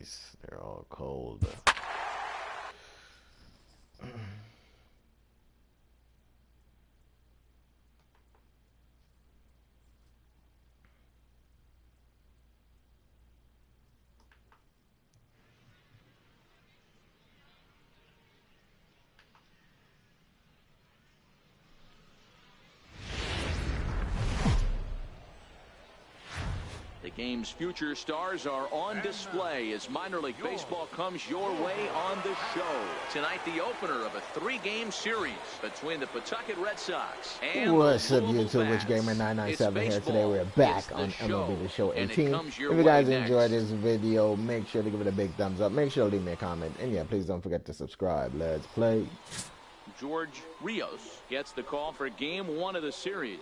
nice. They're all cold. The game's future stars are on display as minor league baseball comes your way on the show. Tonight, the opener of a 3-game series between the Pawtucket Red Sox and What's the up, Louisville YouTube? Rich Bats. Gamer 997 here. Today we're It's back the on show, MLB The Show and it 18. comes If your you guys way enjoyed next. this video, make sure to give it a big thumbs up. Make sure to leave me a comment. And yeah, please don't forget to subscribe. Let's play. George Rios gets the call for game 1 of the series.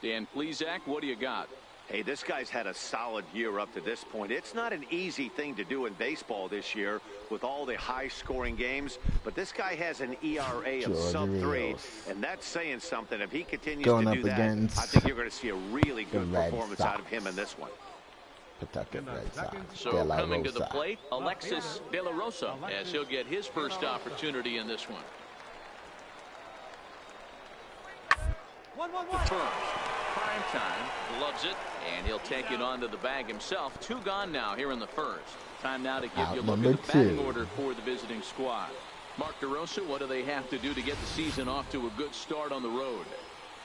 Dan Plesac, what do you got? Hey, this guy's had a solid year up to this point. It's not an easy thing to do in baseball this year with all the high-scoring games, but this guy has an ERA of sub-3, and that's saying something. If he continues to do that, I think you're going to see a really good performance out of him in this one. Pawtucket Red Sox. So coming to the plate, Alexis De La Rosa, as he'll get his first opportunity in this one. The first. Primetime loves it, and he'll take it onto the bag himself. 2 gone now here in the first. Time now to give you a look at the batting order for the visiting squad. Mark DeRosa, what do they have to do to get the season off to a good start on the road?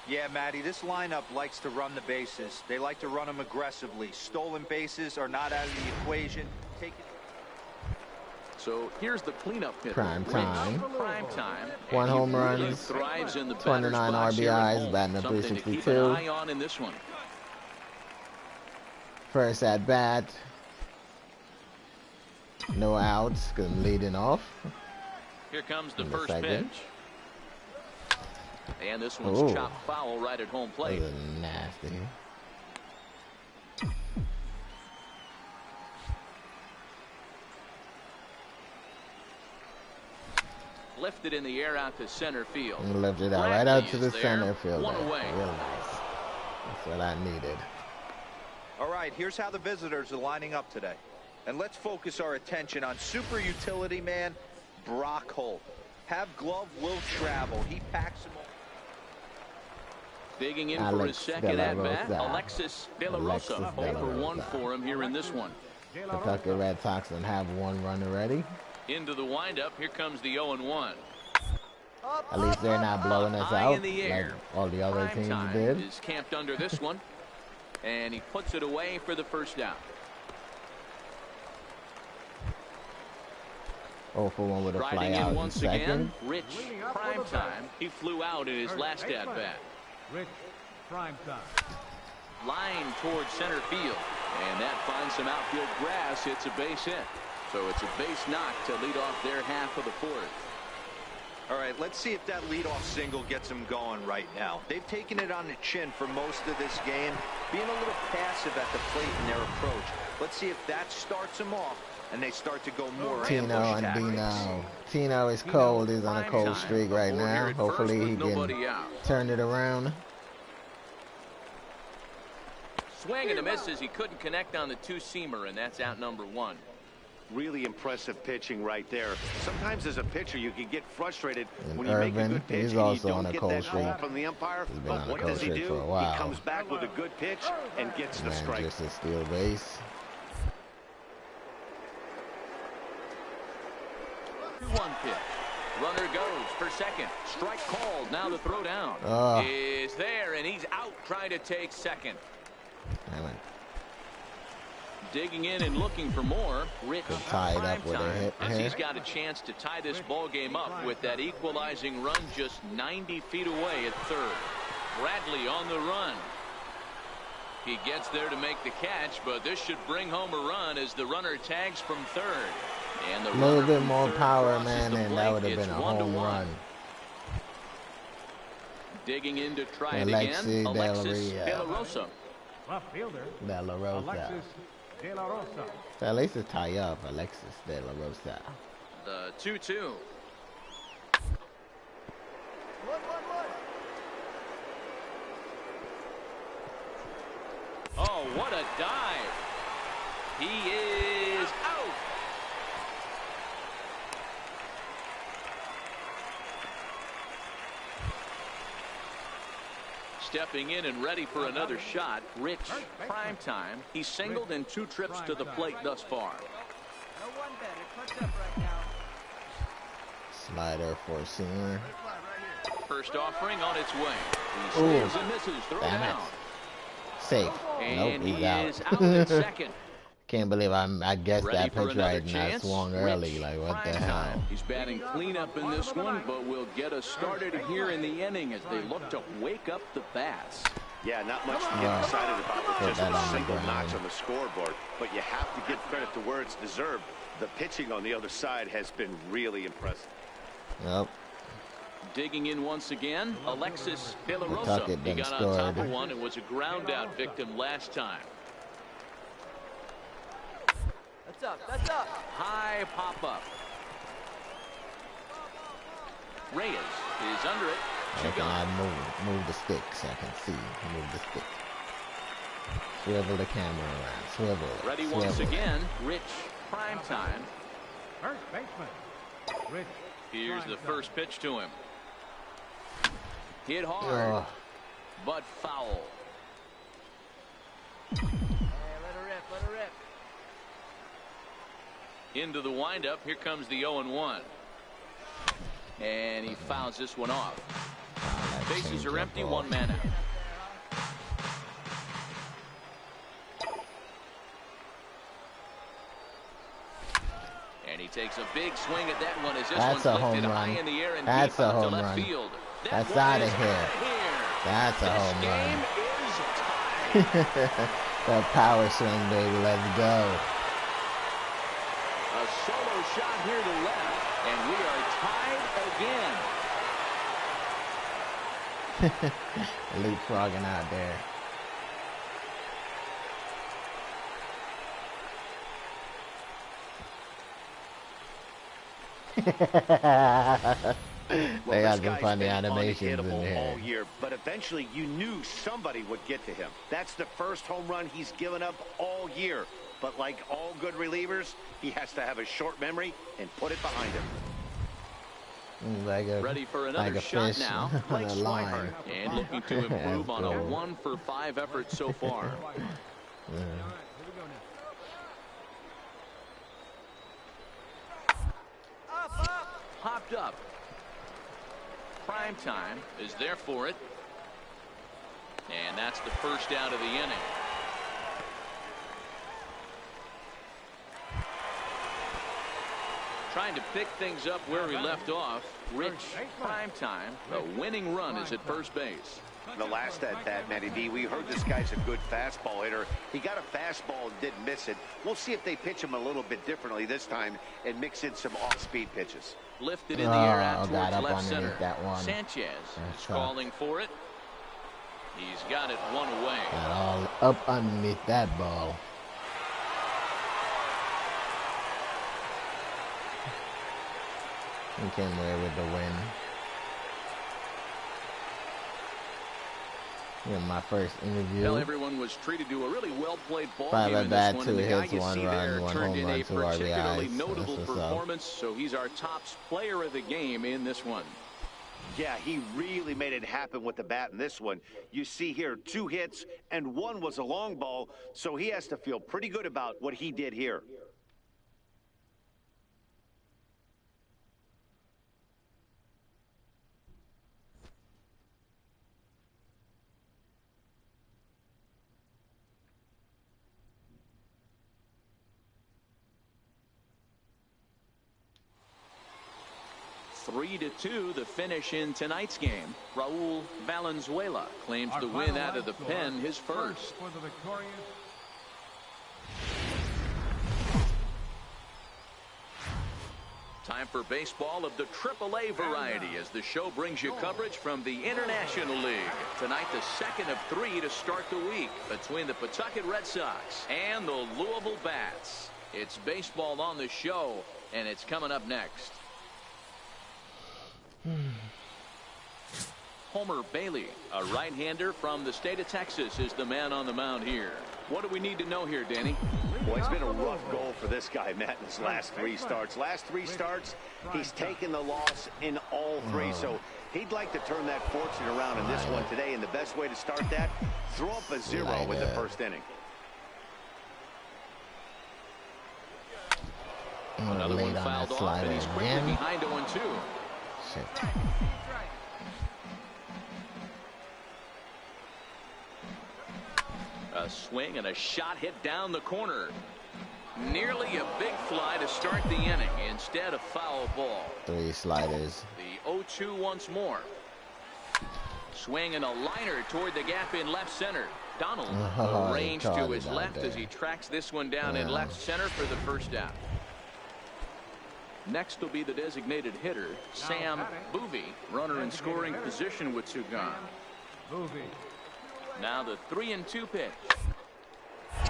Yeah, Matty, this lineup likes to run the bases. They like to run them aggressively. Stolen bases are not out of the equation. Take it. So here's the cleanup hitter. Primetime. 1 home run, 29 RBIs, batting at Something to keep an 362. eye on in this one. First at bat. No outs because I'm leading off. Here comes the In the first second. pitch. And this one's chopped foul right at home plate. That was nasty. Lifted in the air out to center field. And left it out right out to the center field. One away. Real nice. That's what I needed. All right, here's how the visitors are lining up today. And let's focus our attention on super utility man Brock Holt. Have glove will travel. He packs them all. Digging in for his second at bat, Alexis De La Rosa. 0-for-1 for him here in this one. Pawtucket Red Sox and have 1 run already. Into the windup, here comes the 0-1. At least they're not blowing us High out in the air. like all the other teams Primetime did. is camped under this one, and he puts it away for the first down. 0-for-1 with a fly Riding out in in once second. again, Rich Primetime. He flew out in his last at bat. Rich Primetime. Line towards center field, and that finds some outfield grass. It's a base hit. So it's a base knock to lead off their half of the fourth. All right, let's see if that leadoff single gets them going right now. They've taken it on the chin for most of this game, being a little passive at the plate in their approach. Let's see if that starts them off, and they start to go more Tino ambush and tactics. Dino. Tino is cold. He's on a cold streak right now. Hopefully he can turn it around. Swing and a miss as he couldn't connect on the 2-seamer, and that's out number 1. Really impressive pitching right there. Sometimes as a pitcher you can get frustrated And when you make a Irvin, good pitch he's and also you on don't a get cold that call streak. from the umpire. He's been But on a what cold does he streak do? for a while. He comes back with a good pitch and gets the Man, strike. just a steal base. 2-1 pitch. Runner goes for second. Strike called. Now the throw down is there, and he's out trying to take second. Damn it. Digging in and looking for more. Rich Tie it up with a hit as here. he's got a chance to tie this ball game up with that equalizing run just 90 feet away at third. Bradley on the run. He gets there to make the catch, but this should bring home a run as the runner tags from third. And the A little runner bit from more third power, crosses man, the and that plate. would have been It's a 1-1. home run. Digging in to try it Alexis again. De La Alexis Rosa. De La Rosa. Left fielder. De La Rosa. Alexis De La Rosa. So at least it's tie up. Alexis De La Rosa. The 2-2. Oh, what a dive. He is out. stepping in and ready for another shot. Rich Primetime. He's singled in 2 trips to the plate thus far. Slider for seamer. First offering on its way. He swings and misses. Throw down. Safe. And nope, he's is out. out at second. Can't believe I guessed Ready that pitch right and I chance. swung early. Like, what the hell? He's batting cleanup in this one, but will get us started here in the inning as they look to wake up the bats. Yeah, not much to get excited about with just a single notch on the scoreboard, but you have to give credit to where it's deserved. The pitching on the other side has been really impressive. Yep. Digging in once again, Alexis De La Rosa. He got on top of one and was a ground out victim last time. That's up. High pop up. Reyes is under it. Okay, I move the stick so I can see. Move the stick. Swivel the camera around. Swivel it. Ready swivel once it. again. Rich Primetime. First baseman. Rich. Here's the first pitch to him. Hit hard, but foul. Hey, let her rip. Into the windup. Here comes the 0-1. And he fouls this one off. Bases are empty, 1 man out. And he takes a big swing at that one as this That's one's a home lifted run. high in the air and That's deep a out to home left run. field. That's out of here. That's a home run. That power swing, baby. Let's go. A solo shot here to left, and we are tied again. Leapfrogging out there. They got some funny animations in here. All year, but eventually you knew somebody would get to him. That's the first home run he's given up all year. But like all good relievers, he has to have a short memory and put it behind him. Ready for another shot now. On a line. And looking to improve on a 1-for-5 effort so far. Popped up. Primetime is there for it. And that's the first out of the inning. Trying to pick things up where we left off. Rich Primetime. A winning run is at first base. The last at bat, Matty D, we heard this guy's a good fastball hitter. He got a fastball and didn't miss it. We'll see if they pitch him a little bit differently this time and mix in some off-speed pitches. Lifted in the air out towards up left center. That one. Sanchez is calling for it. He's got it one away. Got all up underneath that ball. He came away with the win. In my first interview. Well, everyone was treated to a really well-played ball 5 game at in bat, this one. 2 And the guy hits, you 1 see run, there 1 turned home in run, a 2 particularly RBIs. notable That's what's up. performance. So he's our top player of the game in this one. Yeah, he really made it happen with the bat in this one. You see here 2 hits and 1 was a long ball, so he has to feel pretty good about what he did here. Three to 2, the finish in tonight's game. Raul Valenzuela claims the win out of the pen, his first. For the victorious. Time for baseball of the AAA variety as the show brings you coverage from the International League. Tonight, the second of 3 to start the week between the Pawtucket Red Sox and the Louisville Bats. It's baseball on the show, and it's coming up next. Homer Bailey, a right-hander from the state of Texas, is the man on the mound here. What do we need to know here, Danny? Well, it's been a rough goal for this guy, Matt, in his last 3 starts. Last 3 starts, he's taken the loss in all 3. So he'd like to turn that fortune around in this one today. And the best way to start that, throw up a 0 with the first inning. Another one fouled off, and he's quickly behind 0-2. Shit. A swing and a shot hit down the corner. Nearly a big fly to start the inning. Instead, a foul ball. 3 sliders. The 0-2 once more. Swing and a liner toward the gap in left center. Donald arranged to his left as he tracks this one down in left center for the first out. Next will be the designated hitter, Sam Boovie, runner in scoring position with Sugan. Now the 3-2 pitch.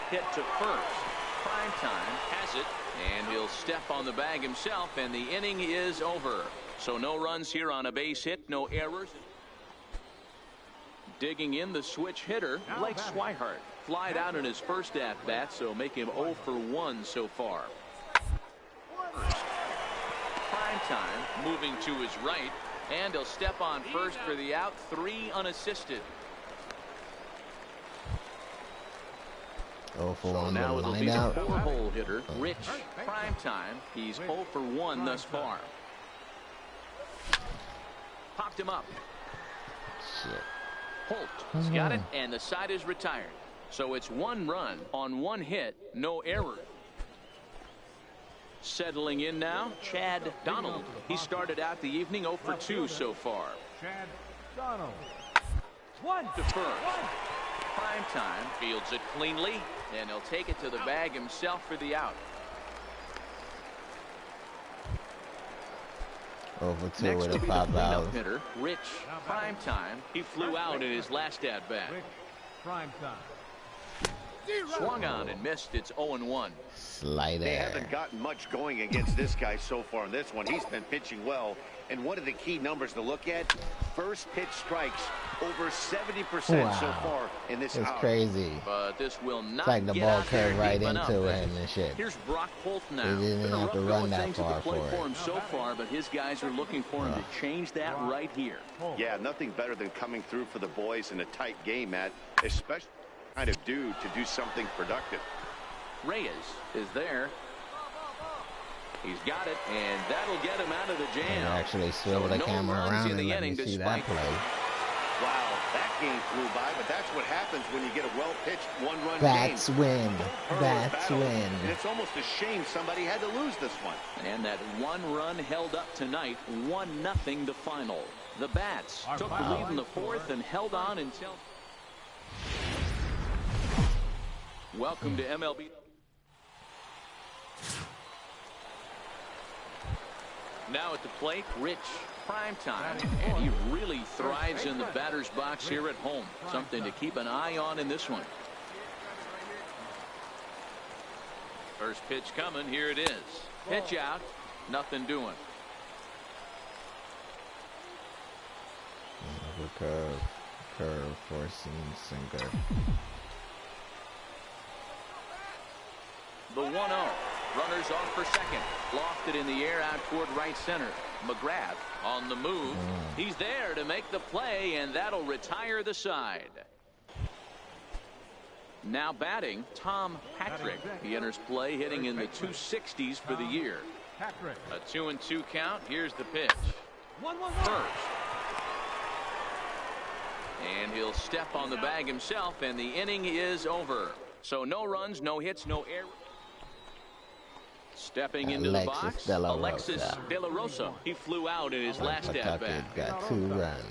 Hit to first. Primetime has it, and he'll step on the bag himself, and the inning is over. So no runs here on a base hit, no errors. Digging in the switch hitter, Blake Swihart. Flied out in his first at-bat, so make him 0 for 1 so far. Primetime moving to his right, and he'll step on first for the out. 3 unassisted. So now it'll be the 4-hole hitter, Rich Primetime. He's 0 for 1 thus far. Popped him up. Shit. Holt got it, and the side is retired. So it's 1 run on 1 hit, no error. Settling in now, Chad Donald. He started out the evening 0 for 2 so far. Chad Donald. 1 to first. Primetime fields it cleanly, and he'll take it to the bag himself for the out. Over 2 Next with will a be pop the out. cleanup hitter, Rich Primetime. He flew out in his last at-bat. Swung on and missed. It's 0-1. Slider. They haven't gotten much going against this guy so far in this one. He's been pitching well. And one of the key numbers to look at, first pitch strikes over 70% so far in this It's hour. crazy. But this will not It's like the get ball out there came right deep enough. into him and shit. Here's Brock Holt now. He didn't Been a have rough to go run of that things at far the plate for for it. him so far, but his guys are looking for him to change that right here. Yeah, nothing better than coming through for the boys in a tight game, Matt, especially kind of to do something productive. Reyes is there. He's got it, and that'll get him out of the jam. And actually swivel the no camera runs around in the and let me inning see that despite- play. Wow, that game flew by, but that's what happens when you get a well-pitched one-run game. Bats win. Early Bats battle, win. And it's almost a shame somebody had to lose this one. And that 1 run held up tonight, 1-0 the final. The Bats took the lead in the 4th and held on until. Welcome to MLB. Now at the plate, Rich Primetime, and he really thrives in the batter's box here at home. Something to keep an eye on in this one. First pitch coming, here it is. Pitch out, nothing doing. Curve, forcing sinker. The 1-0. Runners off for second. Lofted in the air out toward right center. McGrath on the move. He's there to make the play, and that'll retire the side. Now batting, Tom Patrick. He enters play hitting in the 260s for the year. A 2-2 count. Here's the pitch. First. And he'll step on the bag himself, and the inning is over. So no runs, no hits, no errors. Stepping into the box, Alexis De La Rosa. He flew out in his last at-bat. Got 2 runs.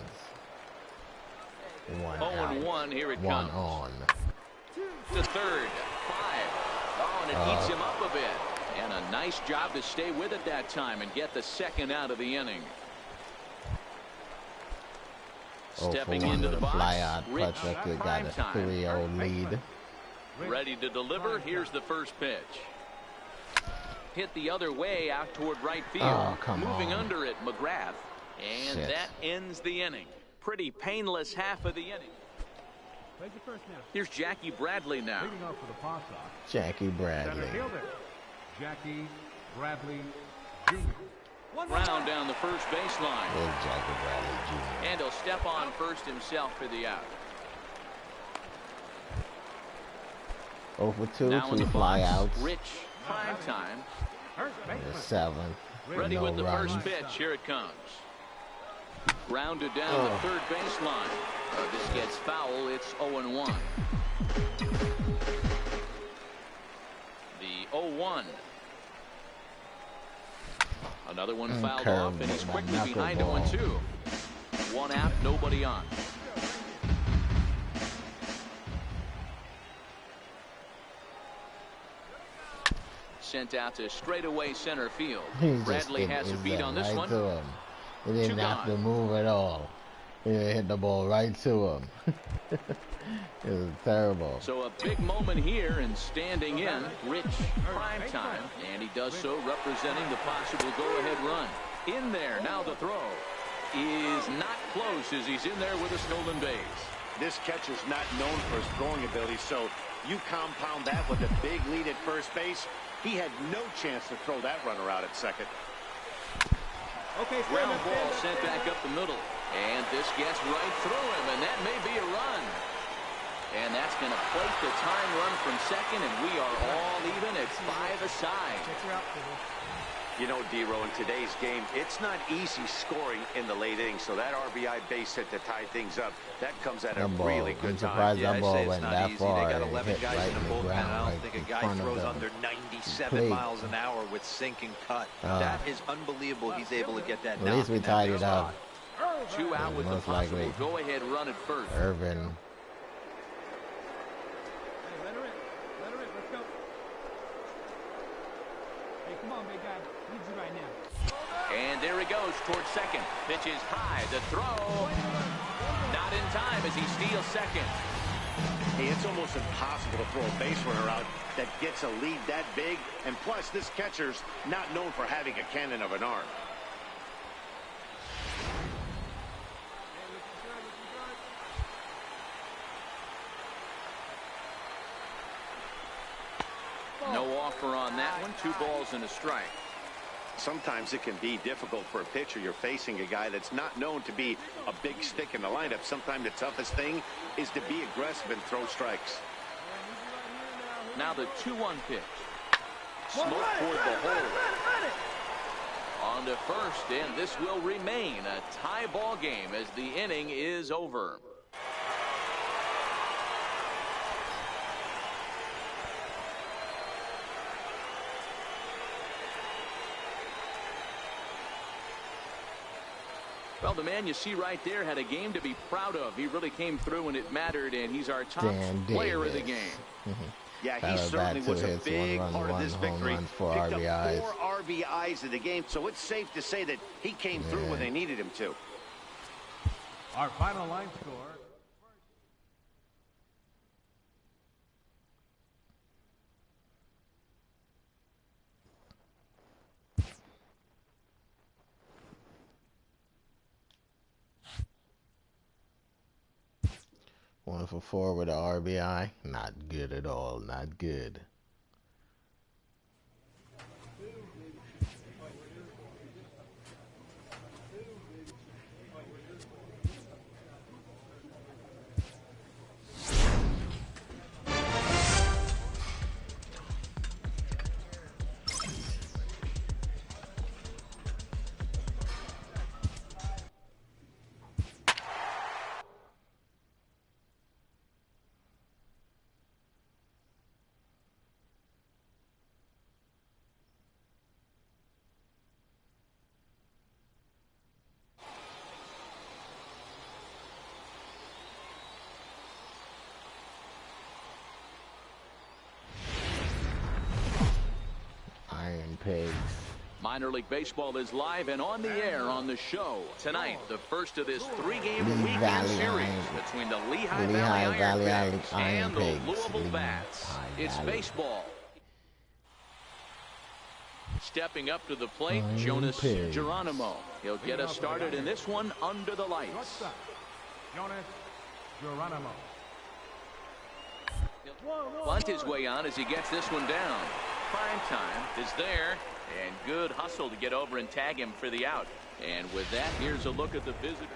1 0-1, here it 1 comes. on. To third, 5. Oh, and it eats him up a bit. And a nice job to stay with it that time and get the second out of the inning. Stepping into the box, fly out. Rich Patrick got a Primetime. 3-0 lead. Ready to deliver. Here's the first pitch. Hit the other way out toward right field. Oh, come Moving on. under it, McGrath. And Shit. that ends the inning. Pretty painless half of the inning. Play the first now. Here's Jackie Bradley now. Leading off for the pass off. Jackie Bradley. Center fielder, Jackie Bradley Jr. Round down the first baseline. There's Jackie Bradley Jr. And he'll step on first himself for the out. 0 for 2, Now in 2 the fly box, outs. Rich Primetime. First There's baseman. 7. Ready no with the runs. first pitch. Here it comes. Grounded down the third baseline. This gets foul. It's 0-1. The 0-1. Another one fouled off, and he's quickly behind 0-2. One out, nobody on. Sent out to straightaway center field. Bradley has a beat on this one. To him. He didn't have to move at all. He hit the ball right to him. It was terrible. So a big moment here, and standing in, Rich Primetime, and he does so representing the possible go-ahead run. In there, now the throw is not close as he's in there with a stolen base. This catcher's not known for his throwing ability, so you compound that with a big lead at first base. He had no chance to throw that runner out at second. Okay, Ground ball sent back up the middle, and this gets right through him, and that may be a run. And that's going to plate the time run from second, and we are all even at 5 aside. You know, D-Row, in today's game, it's not easy scoring in the late innings, so that RBI base hit to tie things up, that comes at a really good time. Surprised Yeah, that I'd ball say it's went not that easy. far. They got and 11 hit guys right in the the bullpen. ground, I don't right think in a guy front of throws them. under 97 Plate. miles an hour with sinking cut. That is unbelievable. He's able to get that At least knock we in that tied big it up. spot. 2 out with the Most possible likely. go-ahead run at first. Irvin. Hey, let her in. Let her in. Let's go. Hey, come on, big guy. Needs you right now. And there he goes towards second. Pitch is high. The throw. Not in time as he steals second. Hey, it's almost impossible to throw a base runner out that gets a lead that big. And plus, this catcher's not known for having a cannon of an arm. No offer on that one. 2 balls and a strike. Sometimes it can be difficult for a pitcher. You're facing a guy that's not known to be a big stick in the lineup. Sometimes the toughest thing is to be aggressive and throw strikes. Now the 2-1 pitch. Smoke toward the hole. On to first, and this will remain a tie ball game as the inning is over. Well, the man you see right there had a game to be proud of. He really came through and it mattered, and he's our top player of the game. Yeah, he certainly was a big part of this victory. For Picked RBIs. up 4 RBIs in the game, so it's safe to say that he came through when they needed him to. Our final line score. One for 4 with an RBI. Not good at all. Not good. Pigs. Minor League Baseball is live and on the air on the show. Tonight, the first of this 3-game weekend Valley series Iron- between the Lehigh Valley Valley Iron Iron Pigs Iron and the Pigs. Louisville Lehigh Bats. It's Valley. baseball. Stepping up to the plate, Iron Jonas Pigs. Geronimo. He'll get us started in this one under the lights. Shortstop, Jonas Geronimo. Bunt his way on as he gets this one down. Primetime is there, and good hustle to get over and tag him for the out. And with that, here's a look at the visitor.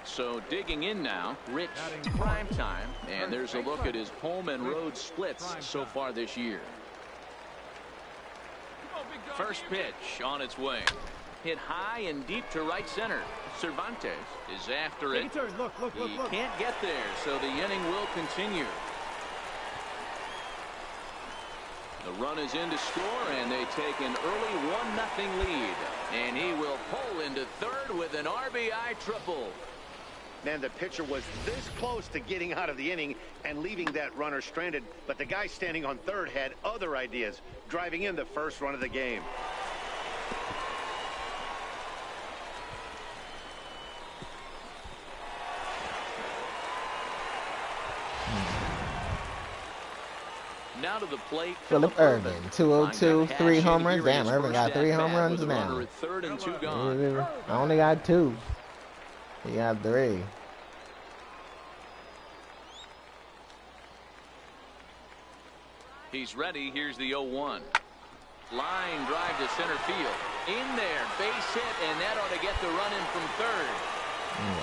So digging in now, Rich Primetime, and there's a look at his home and road splits so far this year. First pitch on its way. Hit high and deep to right center. Cervantes is after it. He can't get there, so the inning will continue. The run is in to score, and they take an early 1-0 lead. And he will pull into third with an RBI triple. Man, the pitcher was this close to getting out of the inning and leaving that runner stranded, but the guy standing on third had other ideas, driving in the first run of the game. Now to the plate, Philip Irvin, 202, 3 homers. Damn, Irvin got 3 home runs now. Third and 2 gone. I only got 2. He got 3. He's ready. Here's the 0-1. Line drive to center field. In there, base hit, and that ought to get the run in from third.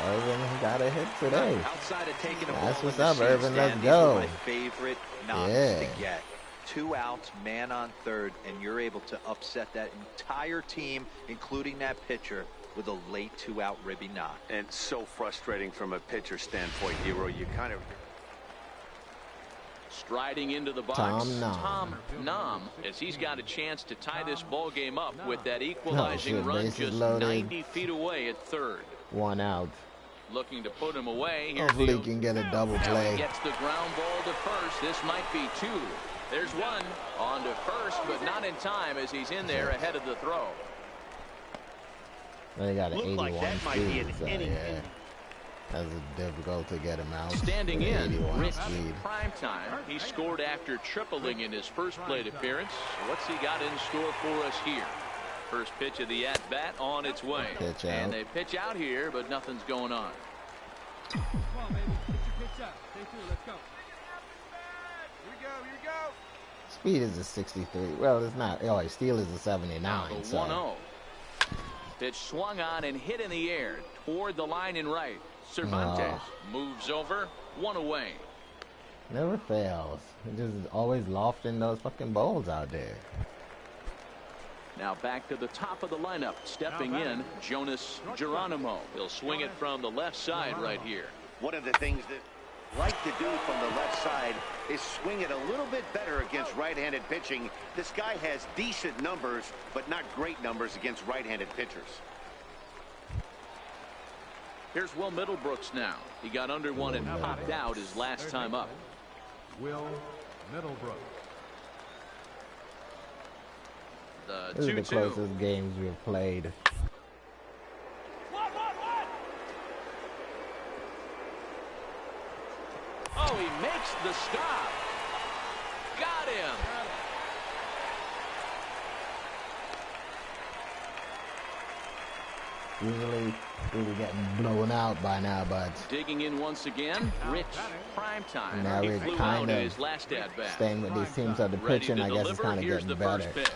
Irvin got a hit today. Outside of taking a That's ball what's in the up, seats, Irvin. Dan, Let's these are go. my favorite knocks to get. 2 outs, man on third, and you're able to upset that entire team, including that pitcher, with a late 2-out ribby knock. And so frustrating from a pitcher standpoint, Hero. You kind of... Striding into the box, Tom Nam, as he's got a chance to tie this ball game up with that equalizing run just 90 feet away at third. 1 out. Looking to put him away. Hopefully he can get a double play. He gets the ground ball to first. This might be 2. There's 1 on to first, but not in time as he's in there ahead of the throw. They got an 81 like that might be an speed, inning. yeah. That's difficult to get him out. Standing in, 81 Rich speed. Primetime. He scored after tripling in his first plate appearance. What's he got in store for us here? First pitch of the at-bat on its way. Pitch out. And they pitch out here, but nothing's going on. Come on, baby. Get your pitch up. Stay through. Let's go. Here we go. Speed is a 63. Well, it's not. Oh, his steal is a 79. The So 1-0. Pitch swung on and hit in the air toward the line in right. Cervantes moves over, 1 away. never fails. He just always lofting those fucking bowls out there. Now back to the top of the lineup. Stepping in, Jonas Geronimo. He'll swing it from the left side right here. One of the things that like to do from the left side is swing it a little bit better against right-handed pitching. This guy has decent numbers, but not great numbers against right-handed pitchers. Here's Will Middlebrooks now. He got under one and popped out his last time up. Will Middlebrook. The This is the 2-2. closest games we've played. Oh, he makes the stop. Got him. Usually we were getting blown out by now, but Digging in once again, Rich Primetime. now He we're flew kind out in of his last at bat. staying with these teams of the Ready pitching. to I guess it's deliver. kind of Here's getting the better. first pitch.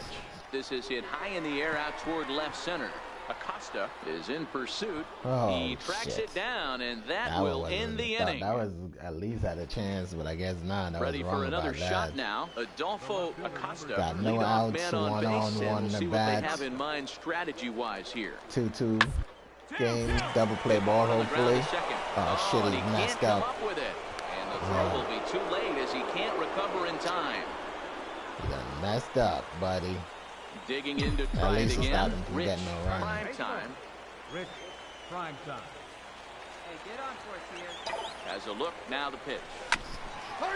This is hit high in the air out toward left center. Acosta is in pursuit. Oh, He tracks shit. it down, and that That will one end the thought inning. that was at least had a chance, but I guess not. I Ready was wrong for another about shot that. now. Adolfo Acosta, Got no leadoff outs, man on one base, on, and one we'll see at what they bat. have in mind strategy-wise here. 2-2 game, double play ball, On the ground hopefully. to second. Oh, shit, and he he messed can't come up. up with it. And the throw will be too late as he can't recover in time. You done messed up, buddy. Digging in to At try it least it stopped again. him from Rich getting no run. Primetime Rich Primetime. Hey, get on for it here. has a look. Now the pitch.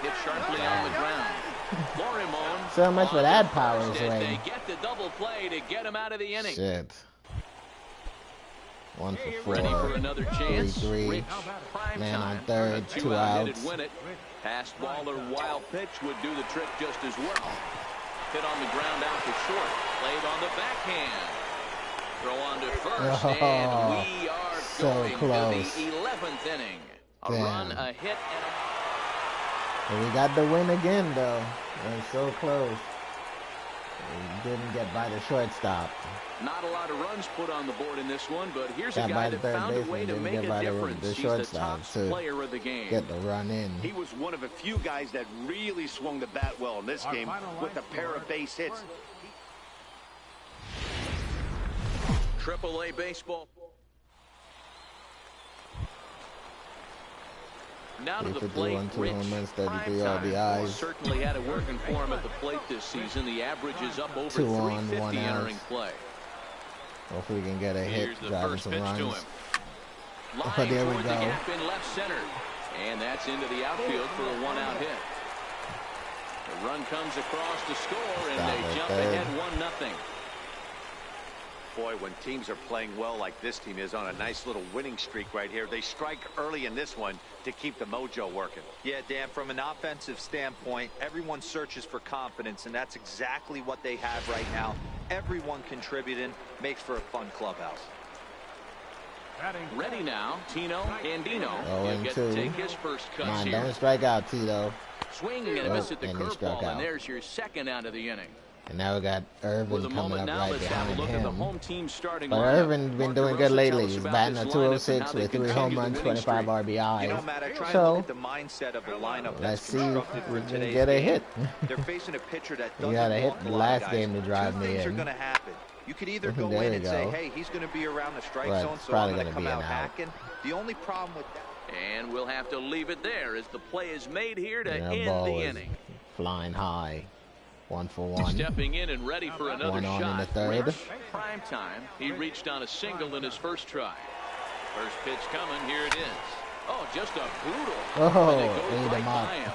Hit sharply on the ground. Florimon So much for on that to power first as swing. They get the double play to get him out of the inning. Shit. 1 for 4. Ready for another chance. 3-3. Rich Man on Primetime. third, A 2 two-out hit outs. and win it. Pass ball or wild pitch would do the trick just as well. Hit on the ground out to short. Played on the backhand. Throw on to first, and we are so going close. to the 11th inning. A Damn. run, a hit, and a... And we got the win again, though. It was so close. We didn't get by the shortstop. Not a lot of runs put on the board in this one, but here's Got a by guy the that third found a way baseman, to didn't make get a by difference. the He's the shortstop top to player of the game. get the run in. He was one of a few guys that really swung the bat well in this game with a pair of base hits. Triple-A baseball. Now to the 3 for plate, 2 Rich. 2 home runs, 33 Primetime RBIs. certainly had it working for him at the plate this season. The average is up over 2 on, 350 1 out. entering play. Hopefully we can get a hit, Here's the driving first some pitch runs. to him. Oh, Line there we toward the go. gap in left center. And that's into the outfield for a one-out hit. The run comes across to score, and Stop they it, jump third. ahead 1-0. Boy, when teams are playing well like this team is on a nice little winning streak right here, they strike early in this one to keep the mojo working. Yeah, Dan, from an offensive standpoint, everyone searches for confidence, and that's exactly what they have right now. Everyone contributing makes for a fun clubhouse. Ready now, Tino Andino. He'll get 0-2. to take his first Come cuts on, here. don't strike out, Tito. Swinging and a miss at the and he struck curveball, out. and there's your second out of the inning. And now we got With Irvin a coming moment up now, right let's have a behind look at the him. home team starting But lineup. Irvin's been Mark doing DeRosa, good lately. tell us He's about batting this at lineup 206 and how they with 3 home continue the runs, winning 25 streak. RBIs. You know, Matt, I try and So, look at the mindset of a lineup let's that's see constructed if for we can today's get a game. hit. They're facing a pitcher that He doesn't got a hit walk the a lot, last guys. game to drive Two me things are in. going to happen. You could either go There in you and say, go. hey, he's going to be around the strike Right, zone, it's so I'm probably going to gonna come be out an out. hacking. The only problem with that. And we'll have to leave it there as the play is made here to And that end ball the was inning. flying high. 1 for 1. Stepping in and ready for another One on shot. in the third. Rich, prime time. He reached on a single in his first try. First pitch coming. Here it is. Oh, just a brutal. Oh, And it goes ate right him up. by him.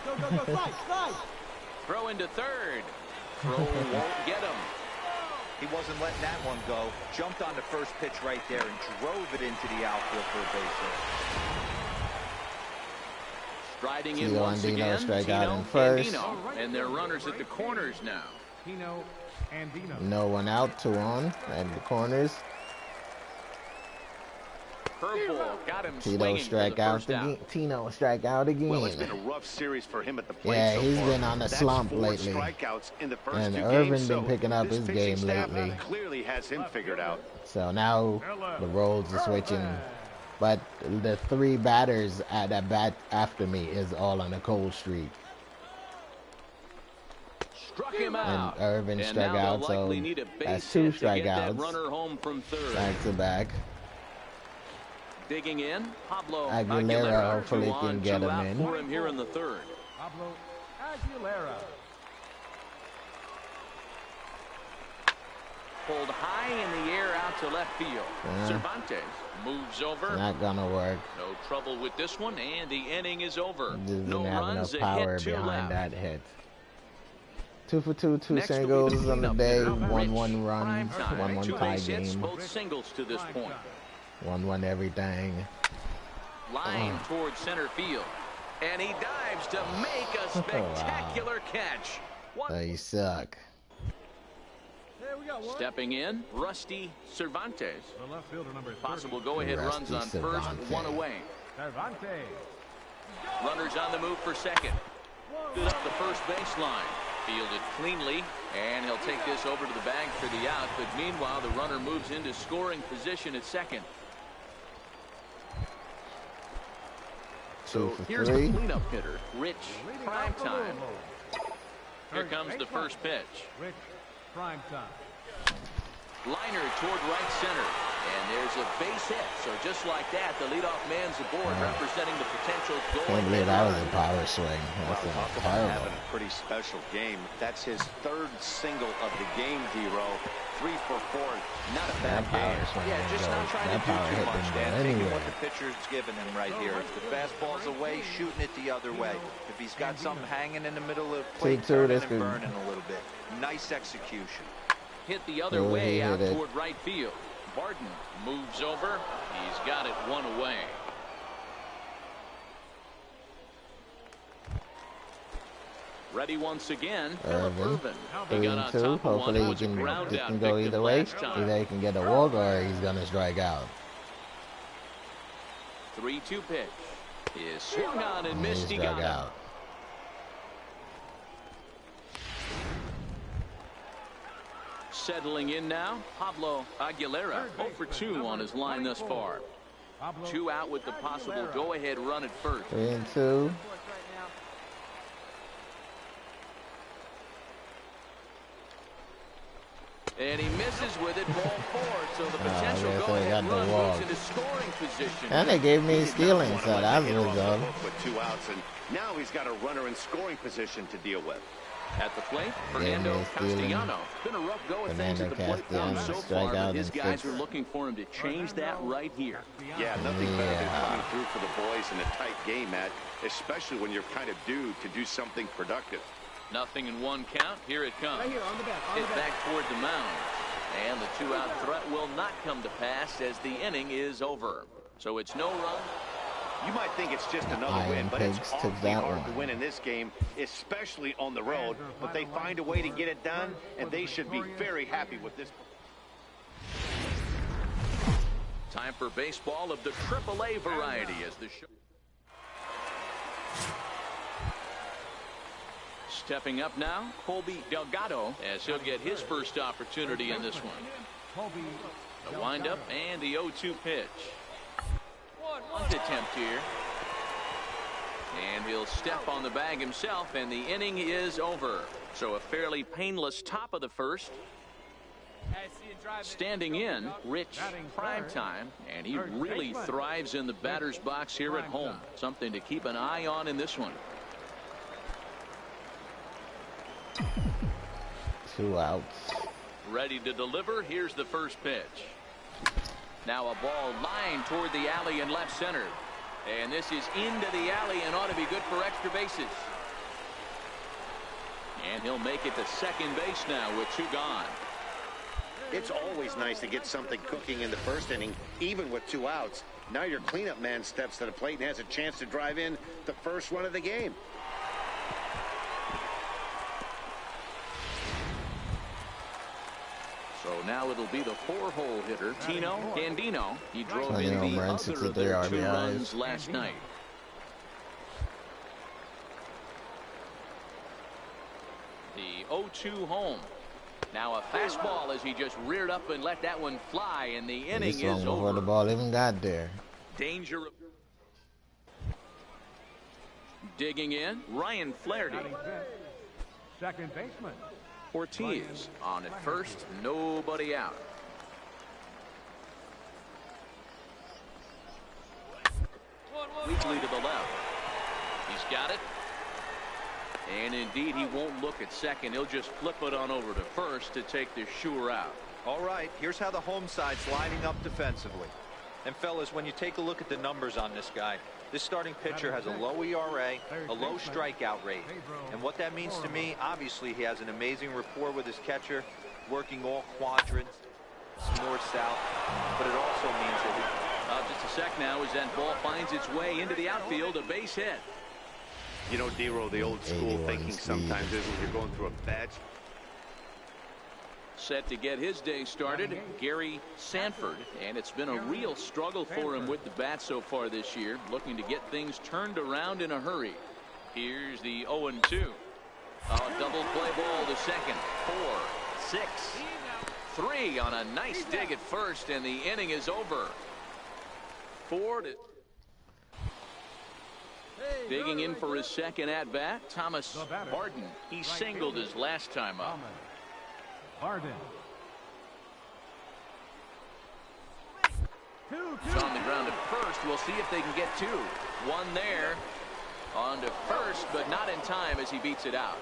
Go, go, go, slide, slide. Throw into third. Throw won't get him. He wasn't letting that one go. Jumped on the first pitch right there and drove it into the outfield for a base hit. Striding in Tito once Andino again. strike out Tino in first. Andino. And they're runners at the corners now. Tino Andino. No one out, 2 on at the corners. Curveball got him Tito swinging for strike the out first again. out. Tino strike out again. Well, it's been a rough series for him at the plate Yeah, so he's far. been on a That's slump 4 lately. strikeouts in the first And 2 Irvin games, been so picking up this his pitching game staff lately. clearly has him figured out. So now the roles are switching. But the 3 batters that bat after me is all on a cold streak. Struck him out. And Irvin And struck now they'll out, so likely need a base that's 2 hit to get that strikeouts. runner home from third. Back to back. Digging in, Pablo Aguilera hopefully 2 can on, get 2 him out in. for him here in the third. Pablo Aguilera. Pulled high in the air out to left field. Cervantes moves over. Not gonna work. No trouble with this one, and the inning is over. Just No didn't have runs, enough a power hit, 2 behind left. that hit. 2 for 2, 2 Next will be singles the on the cleanup day. hitter, 1-1 Rich. runs, Primetime. 1-1 2 tie base hits, game. both singles to this point. 1-1 everything. Line towards center field. And he dives to make a spectacular catch. They suck. There we go. One. Stepping in, Rusty Cervantes. The left fielder number 30. Possible go-ahead runs on Rusty first, Cervantes. 1 away. Cervantes. Runners on the move for second. Stood up the first baseline. Fielded cleanly, and he'll take this over to the bag for the out. But meanwhile, the runner moves into scoring position at second. So 2 for here's 3. the cleanup hitter, Rich Leading off the Primetime. Louisville. Here comes the first pitch. Rich Primetime. Liner toward right center. And there's a base hit. So just like that, the leadoff man's aboard, representing the potential goal. Can't believe that was a power swing. That's Wow, talk about terrible. having a pretty special game. That's his 3rd single of the game, D-Row. 3 for 4. Not a That bad power game. swing Yeah, didn't just go. not trying That to do power too hit much, didn't go Dan. Taking anywhere. what the pitcher's giving him right here. If the fastball's away, shooting it the other way. If he's got something hanging in the middle of the plate, 2-2, turning that's and good. burning a little bit. Nice execution. Hit the other Oh, way he out hit it. toward right field. Barton moves over. He's got it 1 away. Ready once again. Phillip Irvin. He got on 3-2. top of one. Hopefully It he was a can, ground this out can go victim either way. last time. Either he can get a walk or he's gonna strike out. 3-2 pitch is swung on and He missed. He struck got out. him. Settling in now, Pablo Aguilera, 0 for 2 on his line thus far. 2 out with the possible go-ahead run at first. 3 and 2. And he misses with it, ball 4. So the potential go-ahead run moves into scoring position. And they gave me stealing, so that was good. With 2 outs, and now he's got a runner in scoring position to deal with. At the plate, Fernando Castellano. Been a rough go of things at the plate for him so far, but his guys are looking for him to change that right here. Yeah, nothing better than coming through for the boys in a tight game, Matt, especially when you're kind of due to do something productive. Nothing in 1 count. Here it comes. Right here, on the back, on Hit the back. back toward the mound. And the 2-out threat will not come to pass as the inning is over. So it's no run. You might think it's just another win, but it's awfully hard to win in this game, especially on the road. But they find a way to get it done, and they should be very happy with this. Time for baseball of the AAA variety as the show. Stepping up now, Colby Delgado, as he'll get his first opportunity in this one. The windup and the 0-2 pitch. Bunt attempt here. And he'll step on the bag himself, and the inning is over. So a fairly painless top of the first. Standing in, Rich Primetime, and he really thrives in the batter's box here at home. Something to keep an eye on in this one. 2 outs. Ready to deliver. Here's the first pitch. Now a ball lined toward the alley in left center. And this is into the alley and ought to be good for extra bases. And he'll make it to second base now with 2 gone. It's always nice to get something cooking in the first inning, even with 2 outs. Now your cleanup man steps to the plate and has a chance to drive in the first run of the game. So now it'll be the 4-hole hitter, Tino Candino. He drove in the other of their 2 runs last night. The 0-2 home. Now a fastball as he just reared up and let that one fly, and the inning is over. Before the ball even got there. Danger. Digging in, Ryan Flaherty. Second baseman. Ortiz on at first, nobody out. Weakly to the left. He's got it. And indeed, he won't look at second. He'll just flip it on over to first to take the sure out. All right, here's how the home side's lining up defensively. And fellas, when you take a look at the numbers on this guy, this starting pitcher has a low ERA, a low strikeout rate. And what that means to me, obviously he has an amazing rapport with his catcher, working all quadrants, north-south, but it also means that just a sec now as that ball finds its way into the outfield, a base hit. You know, Dero, the old school thinking sometimes is when you're going through a bad. Set to get his day started, Gary Sanford, and it's been a real struggle for him with the bat so far this year, looking to get things turned around in a hurry. Here's the 0-2. A double play ball to second. 4, 6, 3 on a nice dig at first, and the inning is over. 4 to... Digging in for his second at-bat, Thomas Harden. He singled his last time up. Harden. It's on the ground at first. We'll see if they can get 2. 1 there. On to first, but not in time as he beats it out.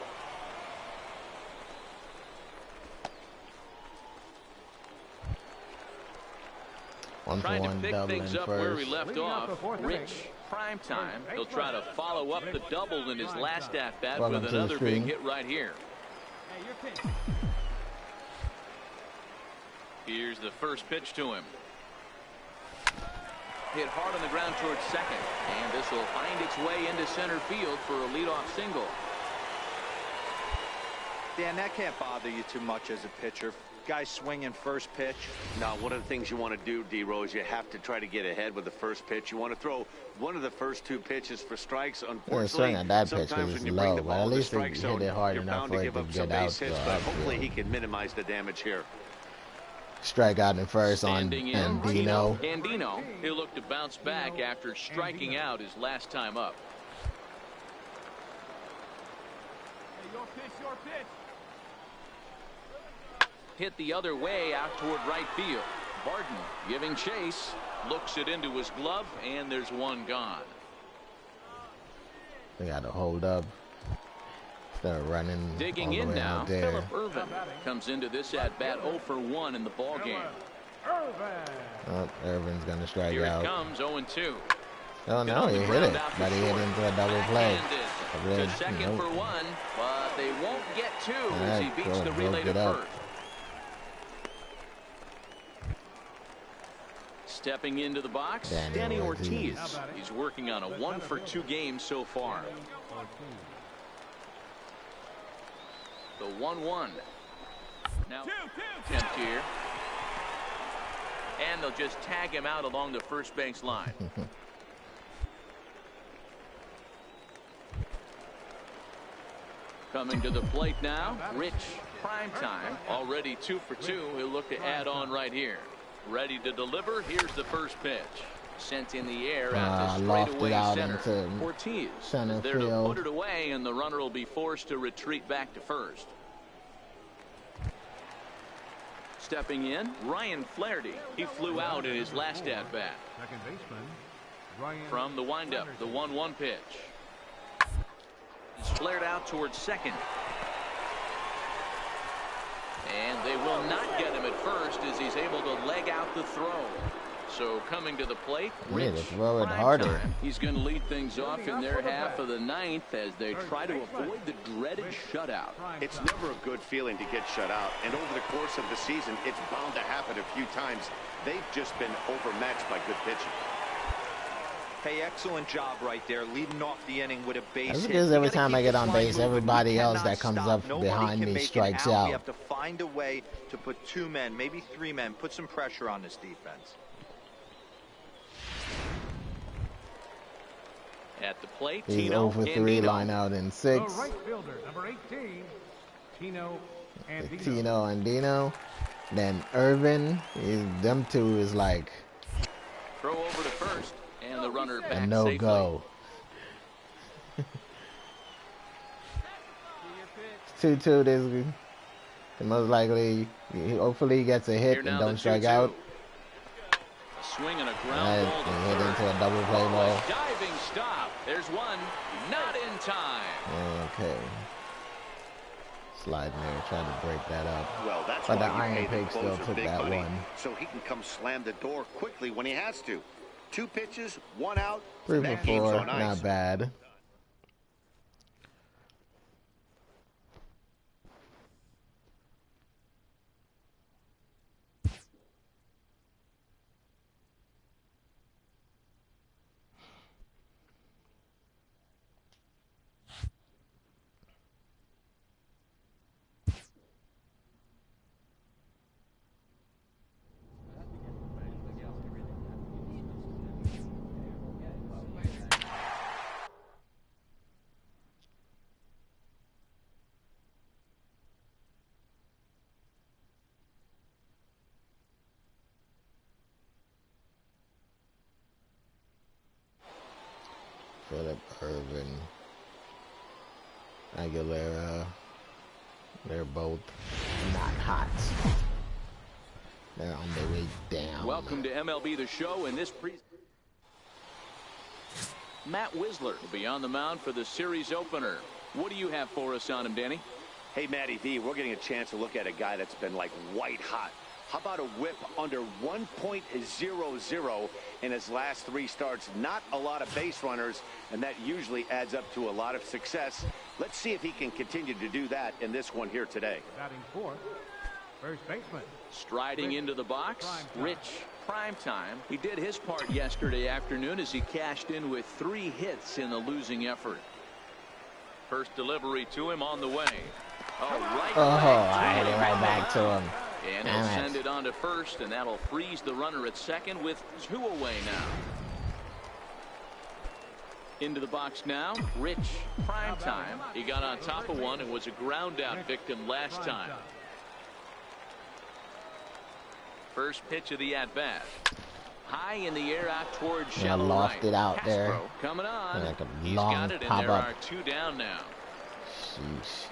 Trying to pick things up where we left off. Rich Primetime. He'll try to follow up the double in his last at-bat with another big hit right here. Hey, your pitch. Here's the first pitch to him. Hit hard on the ground towards second, and this will find its way into center field for a leadoff single. Dan, that can't bother you too much as a pitcher. guy swinging first pitch? Now, one of the things you want to do, D-Rose, you have to try to get ahead with the first pitch. You want to throw one of the first 2 pitches for strikes. Unfortunately, swing at that pitch sometimes was when you bring low, the but ball at to the least strike he zone, hit it hard you're enough bound for to it give to up get some out base hits, to but outfield. hopefully he can minimize the damage here. Strike out in first on Standing in, Andino. Andino, he'll look to bounce back after striking out his last time up. Hey, your pitch, your pitch. Hit the other way out toward right field. Barton giving chase, looks it into his glove, and there's one gone. They got to hold up. Start running Digging all the in way now, out there. Philip Irvin comes into this at-bat 0 for 1 in the ball game. Oh, Irvin's going to strike Here out. it comes, 0-2. Oh, no, he hit it, but he hit into a double play. To second for 1, but they won't get 2 as he beats the relay to first. Stepping into the box, Danny Ortiz. He's working on a 1 for 2 game so far. The 1-1. Now, attempt here. And they'll just tag him out along the first base line. Coming to the plate now, Rich. Primetime, already 2 for 2. He'll look to add on right here. Ready to deliver. Here's the first pitch. Sent in the air out to straightaway center. Ortiz is there to put it away, and the runner will be forced to retreat back to first. Stepping in, Ryan Flaherty. He flew out in his last at-bat. Second baseman, Ryan. From the windup, the 1-1 pitch. He's flared out towards second. And they will not get him at first as he's able to leg out the throw. So coming to the plate, Rich. Throw it harder. He's going to lead things off in their half of the 9th as they try to avoid the dreaded shutout. It's never a good feeling to get shut out, and over the course of the season, it's bound to happen a few times. They've just been overmatched by good pitching. Hey, excellent job right there, leading off the inning with a base That's hit. because every time I get on base, everybody else that comes up behind me strikes out. We have to find a way to put 2 men, maybe 3 men, put some pressure on this defense. At the plate, He's Tino 0 for 3, Andino. line out in 6. The right fielder, number 18, Tino Andino. Tino Andino. Then Irvin, them two is like Throw over to first, and the runner back a no safely. go. 2-2. This most likely, hopefully, he gets a hit Here and now don't the strike 2-2. out. Swing and a ground Right, ball to he hit third. into a double play ball. Diving stop. There's one. Not in time. Okay. Sliding there, trying to break that up. Well, that's But why the you Iron pay the Pig still closer took big that money, one. so he can come slam the door quickly when he has to. 2 pitches, 1 out. 3 that for game's 4, on ice. not bad. Philip Irvin, Aguilera, they're both not hot. They're on their way down. Welcome to MLB The Show. In this Matt Wisler will be on the mound for the series opener. What do you have for us on him, Danny? Hey, Matty V, we're getting a chance to look at a guy that's been like white hot. How about a whip under 1.00 in his last 3 starts? Not a lot of base runners, and that usually adds up to a lot of success. Let's see if he can continue to do that in this one here today. Batting 4th, first baseman. Striding into the box, Rich Primetime. He did his part yesterday afternoon as he cashed in with 3 hits in the losing effort. First delivery to him on the way. Oh, right I hit it right back to him. And he'll send it on to first, and that'll freeze the runner at second with 2 away now. Into the box now, Rich. Primetime. He got on top of one and was a ground out victim last time. First pitch of the at-bat. High in the air out towards shallow lost right. it out there. Coming on. Like a He's long got it, and pop there up. are 2 down now. Sheesh.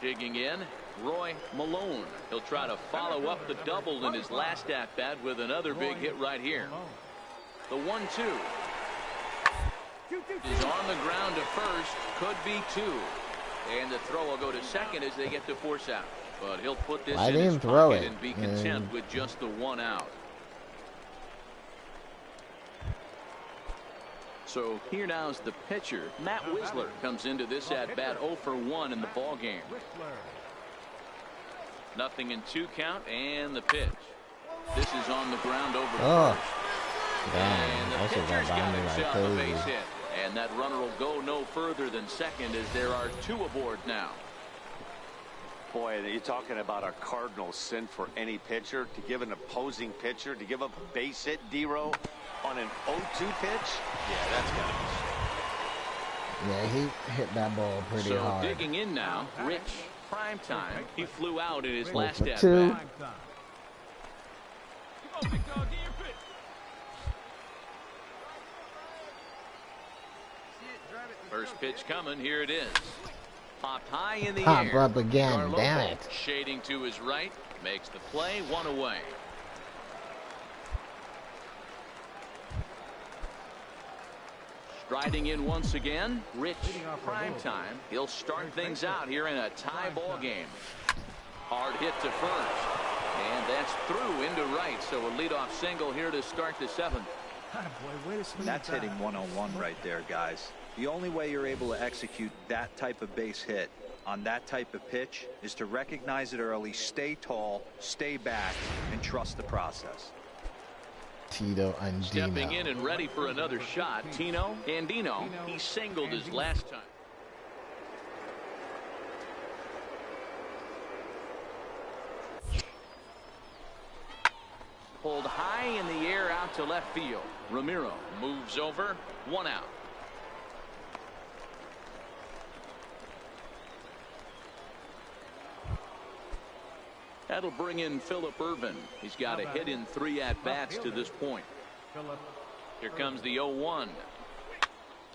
Digging in, Roy Malone. He'll try to follow up the double in his last at-bat with another big hit right here. The 1-2 is on the ground to first. Could be 2. And the throw will go to second as they get the force out. But he'll put this in his pocket and be content with just the 1 out. So here now's the pitcher. Matt Wisler comes into this at-bat 0 for 1 in the ball game. 0-2 count, and the pitch. This is on the ground over first. Damn, and the that shit pitcher's got got by me like himself a crazy. base hit. And that runner will go no further than second as there are 2 aboard now. Boy, you're talking about a cardinal sin for any pitcher to give an opposing pitcher to give up a base hit, D-Row, on an 0-2 pitch. Yeah, that's got to be. Yeah, he hit that ball pretty hard. So digging in now, Rich. Primetime. He flew out in his last at-bat. 2. First pitch coming. Here it is. Popped high in the Pop air. up again. Garlopo Damn it. shading to his right. Makes the play. 1 away. Striding in once again, Rich. Primetime. He'll start things out here in a tie ball game. Hard hit to first. And that's through into right. So a leadoff single here to start the 7th. That's hitting 101 right there, guys. The only way you're able to execute that type of base hit on that type of pitch is to recognize it early, stay tall, stay back, and trust the process. Tito Andino. Stepping in and ready for another shot, Tino Andino. He singled his last time. Pulled high in the air out to left field. Ramiro moves over. 1 out. That'll bring in Phillip Ervin. He's got a hit in 3 at-bats to this point. Here comes the 0-1.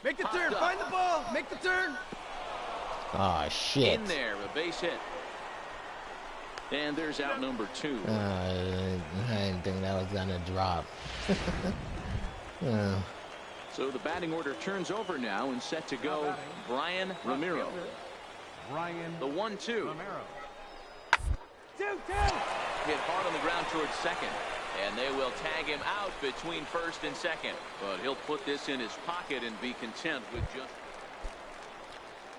Make the turn. Find the ball. Make the turn. Oh, shit. In there, a base hit. And there's out number 2. I didn't think that was going to drop. So the batting order turns over now and set to go Brian Ramiro. The 1-2. Hit hard on the ground towards second. And they will tag him out between first and second. But he'll put this in his pocket and be content with just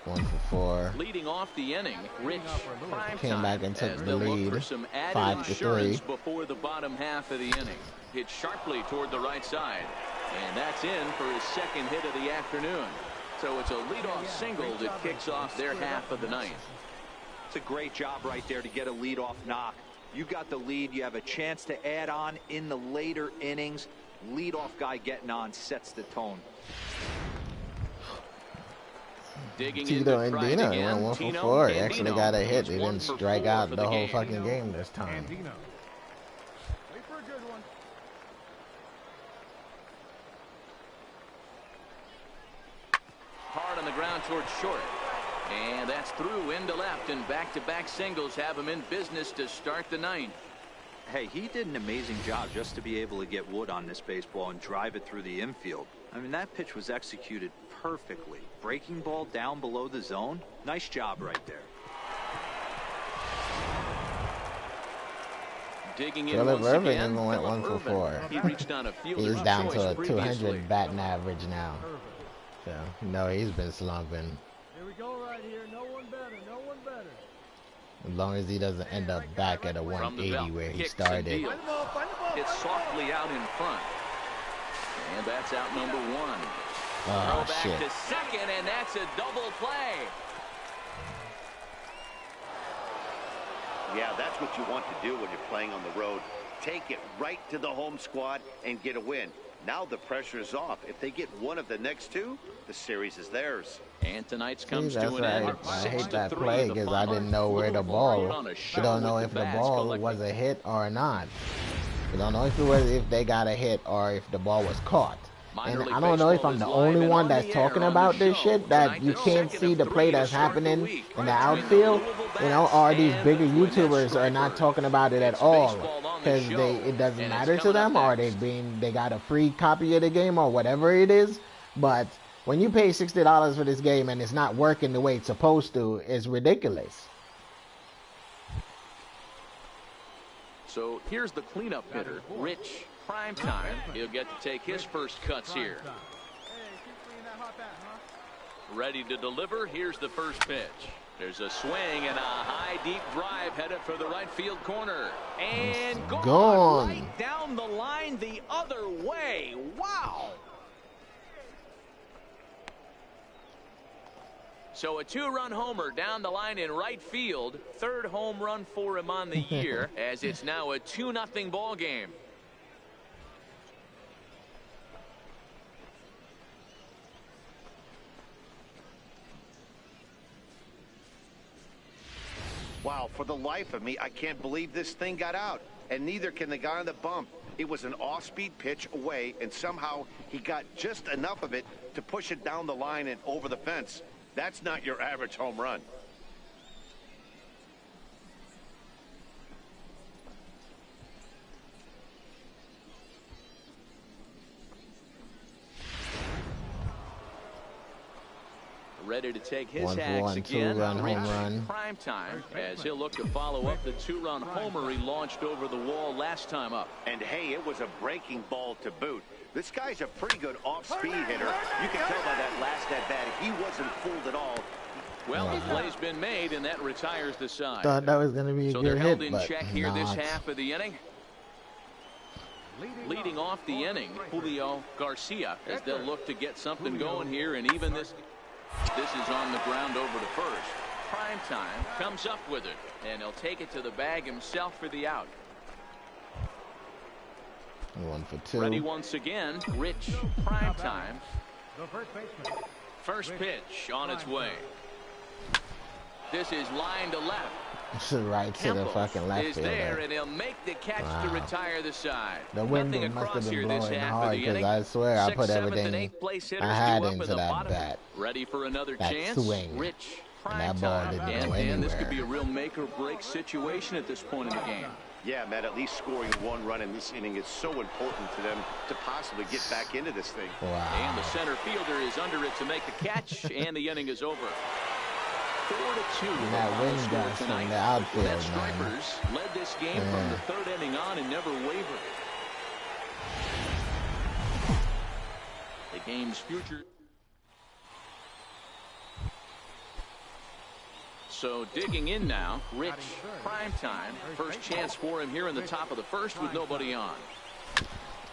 1 for 4. leading off the inning. Rich Primetime Came back and took as the they'll look lead, for some added 5 to 3. insurance before the bottom half of the inning. Hit sharply toward the right side. And that's in for his 2nd hit of the afternoon. So it's a leadoff single that kicks off their half of the 9th. It's a great job right there to get a leadoff knock. You got the lead. You have a chance to add on in the later innings. Leadoff guy getting on sets the tone. Digging Tito into Andino again. went 1 Tino for 4. He Andino actually got a hit. goes He 1 didn't for strike 4 out for the whole game. fucking game this time. Wait for a good one. Hard on the ground towards short. And that's through into left, and back-to-back singles have him in business to start the 9th. Hey, he did an amazing job just to be able to get wood on this baseball and drive it through the infield. I mean, that pitch was executed perfectly. Breaking ball down below the zone. Nice job right there. Digging in Phillip once Ervin again. even went Phillip 1 for Ervin. 4. He reached on a fielder's He's down choice to a previously. 200 batting average now. So, no, he's been slumping. Here we go right here. No one better. No one better. As long as he doesn't end up back at a From the 180 belt, where he kicks and started. deals. Find the ball. Find the ball. It's softly out in front. And that's out number 1. Oh, Throw back shit. to second, and that's a double play. Yeah, that's what you want to do when you're playing on the road. Take it right to the home squad and get a win. Now the pressure is off. If they get one of the next two, the series is theirs. And tonight's comes See, that's to an why end. I hate that 6-3 play the because I final. didn't know where the Moving ball. forward on a You show don't know with if the bats ball collecting. was a hit or not. You don't know if they got a hit or if the ball was caught. Minor And League I don't know if Baseball I'm is the live only and one on the that's air talking on the about this show. shit, that Tonight, you the can't second see of the play three to that's start the happening week in the between outfield. Louisville You know, Bats all these and bigger the Gwinnett YouTubers are not Strikers. talking about it at It's all baseball on the because show, it doesn't and it's matter to coming up them, or next. they got a free copy of the game or whatever it is. But when you pay $60 for this game and it's not working the way it's supposed to, it's ridiculous. So here's the cleanup hitter, Rich Primetime. He'll get to take his first cuts here. Ready to deliver. Here's the first pitch. There's a swing and a high deep drive headed for the right field corner. And gone right down the line the other way. Wow. So a 2-run homer down the line in right field. Third home run for him on the year as it's now a 2-0 ball game. Wow, for the life of me, I can't believe this thing got out. And neither can the guy on the bump. It was an off-speed pitch away, and somehow he got just enough of it to push it down the line and over the fence. That's not your average home run. Ready to take his 1-for-1, hacks again. 2-run home Rich run. Primetime as he'll look to follow up the 2-run homer he launched over the wall last time up. And hey, it was a breaking ball to boot. This guy's a pretty good off-speed hitter. You can tell by that last at-bat, he wasn't fooled at all. Well, the play's been made, and that retires the side. Thought that was going to be a So good they're held hit, in but check here this not. half of the inning. Leading off the inning, Julio Garcia, as they'll look to get something going here, and even this is on the ground over to first. Primetime comes up with it, and he'll take it to the bag himself for the out. 1-for-2. Ready once again, Rich Primetime. The first baseman. First pitch on its way. This is line to left. Right to the Campos fucking left is fielder. there, and he'll make the catch to retire the side. The wind Nothing must across have been here this blowing half hard of the because inning. I swear I 6th, put 7th, everything and 8th place hitters I had due up into in the that bottom. bat. Ready for another That chance. swing. Rich And that ball Primetime. didn't And go Dan, this could anywhere. be a real make or break situation at this point in the game. Yeah, Matt, at least scoring one run in this inning is so important to them to possibly get back into this thing. Wow. And the center fielder is under it to make the catch, and the inning is over. 4-2. And that wind gust from the outfield, Gwinnett man. Strikers led this game from the third inning on and never wavered. The game's future. So digging in now, Rich Primetime. First chance for him here in the top of the first with nobody on.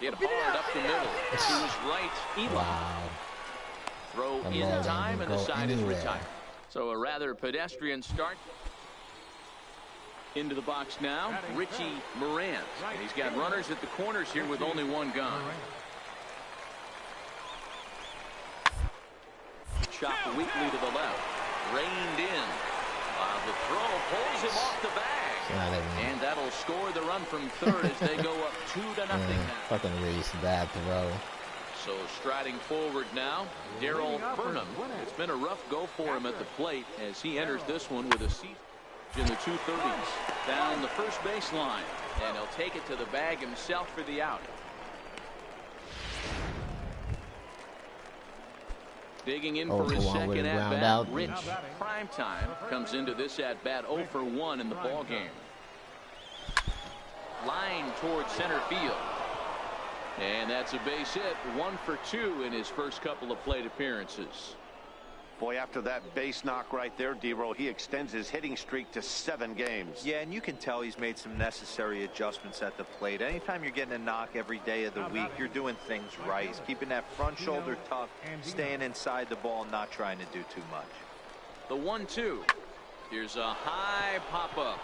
Hit hard up the middle. He was right. Eli. Wow. Throw The in ball time, didn't and the go side is anywhere. retired. So a rather pedestrian start. Into the box now, Richie Moran. And he's got runners at the corners here with only one gun. Chopped weakly to the left. Reined in. The throw pulls him off the bag. And that'll score the run from third as they go up 2-0 now. Fucking Reese, bad throw. So striding forward now, Darryl Burnham. It's been a rough go for him at the plate as he enters this one with a seat in the 230s. Down the first baseline. And he'll take it to the bag himself for the out. Digging in for his second at-bat, Rich Primetime comes into this at-bat 0 for 1 in the ball game. Line towards center field. And that's a base hit, 1 for 2 in his first couple of plate appearances. Boy, after that base knock right there, D-Roll, he extends his hitting streak to 7 games. Yeah, and you can tell he's made some necessary adjustments at the plate. Anytime you're getting a knock every day of the week, you're doing things right. He's keeping that front shoulder tough, staying inside the ball, not trying to do too much. The 1-2. Here's a high pop-up.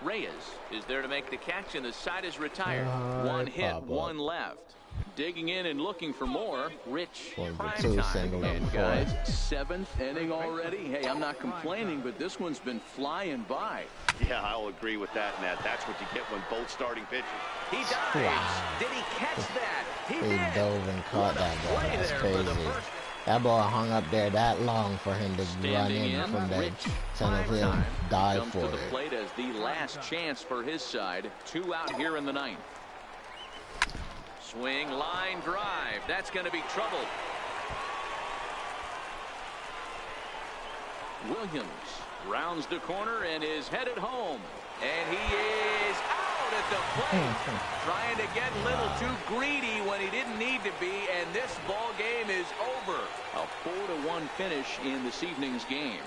Reyes is there to make the catch, and the side is retired. One hit, one left. Digging in and looking for more, Rich Primetime. And guys, 7th inning already. Hey, I'm not complaining, but this one's been flying by. Yeah, I'll agree with that, Matt. That's what you get when both starting pitchers. He dives. Wow. Did he catch that? He did. Dove and caught that ball. That's crazy. That ball hung up there that long for him to run in from the center field, dive for it. Comes to the plate as the last chance for his side. 2 out here in the 9th. Swing, line drive. That's going to be trouble. Williams rounds the corner and is headed home. And he is out at the plate. Trying to get a little too greedy when he didn't need to be. And this ball game is over. A 4-1 finish in this evening's game.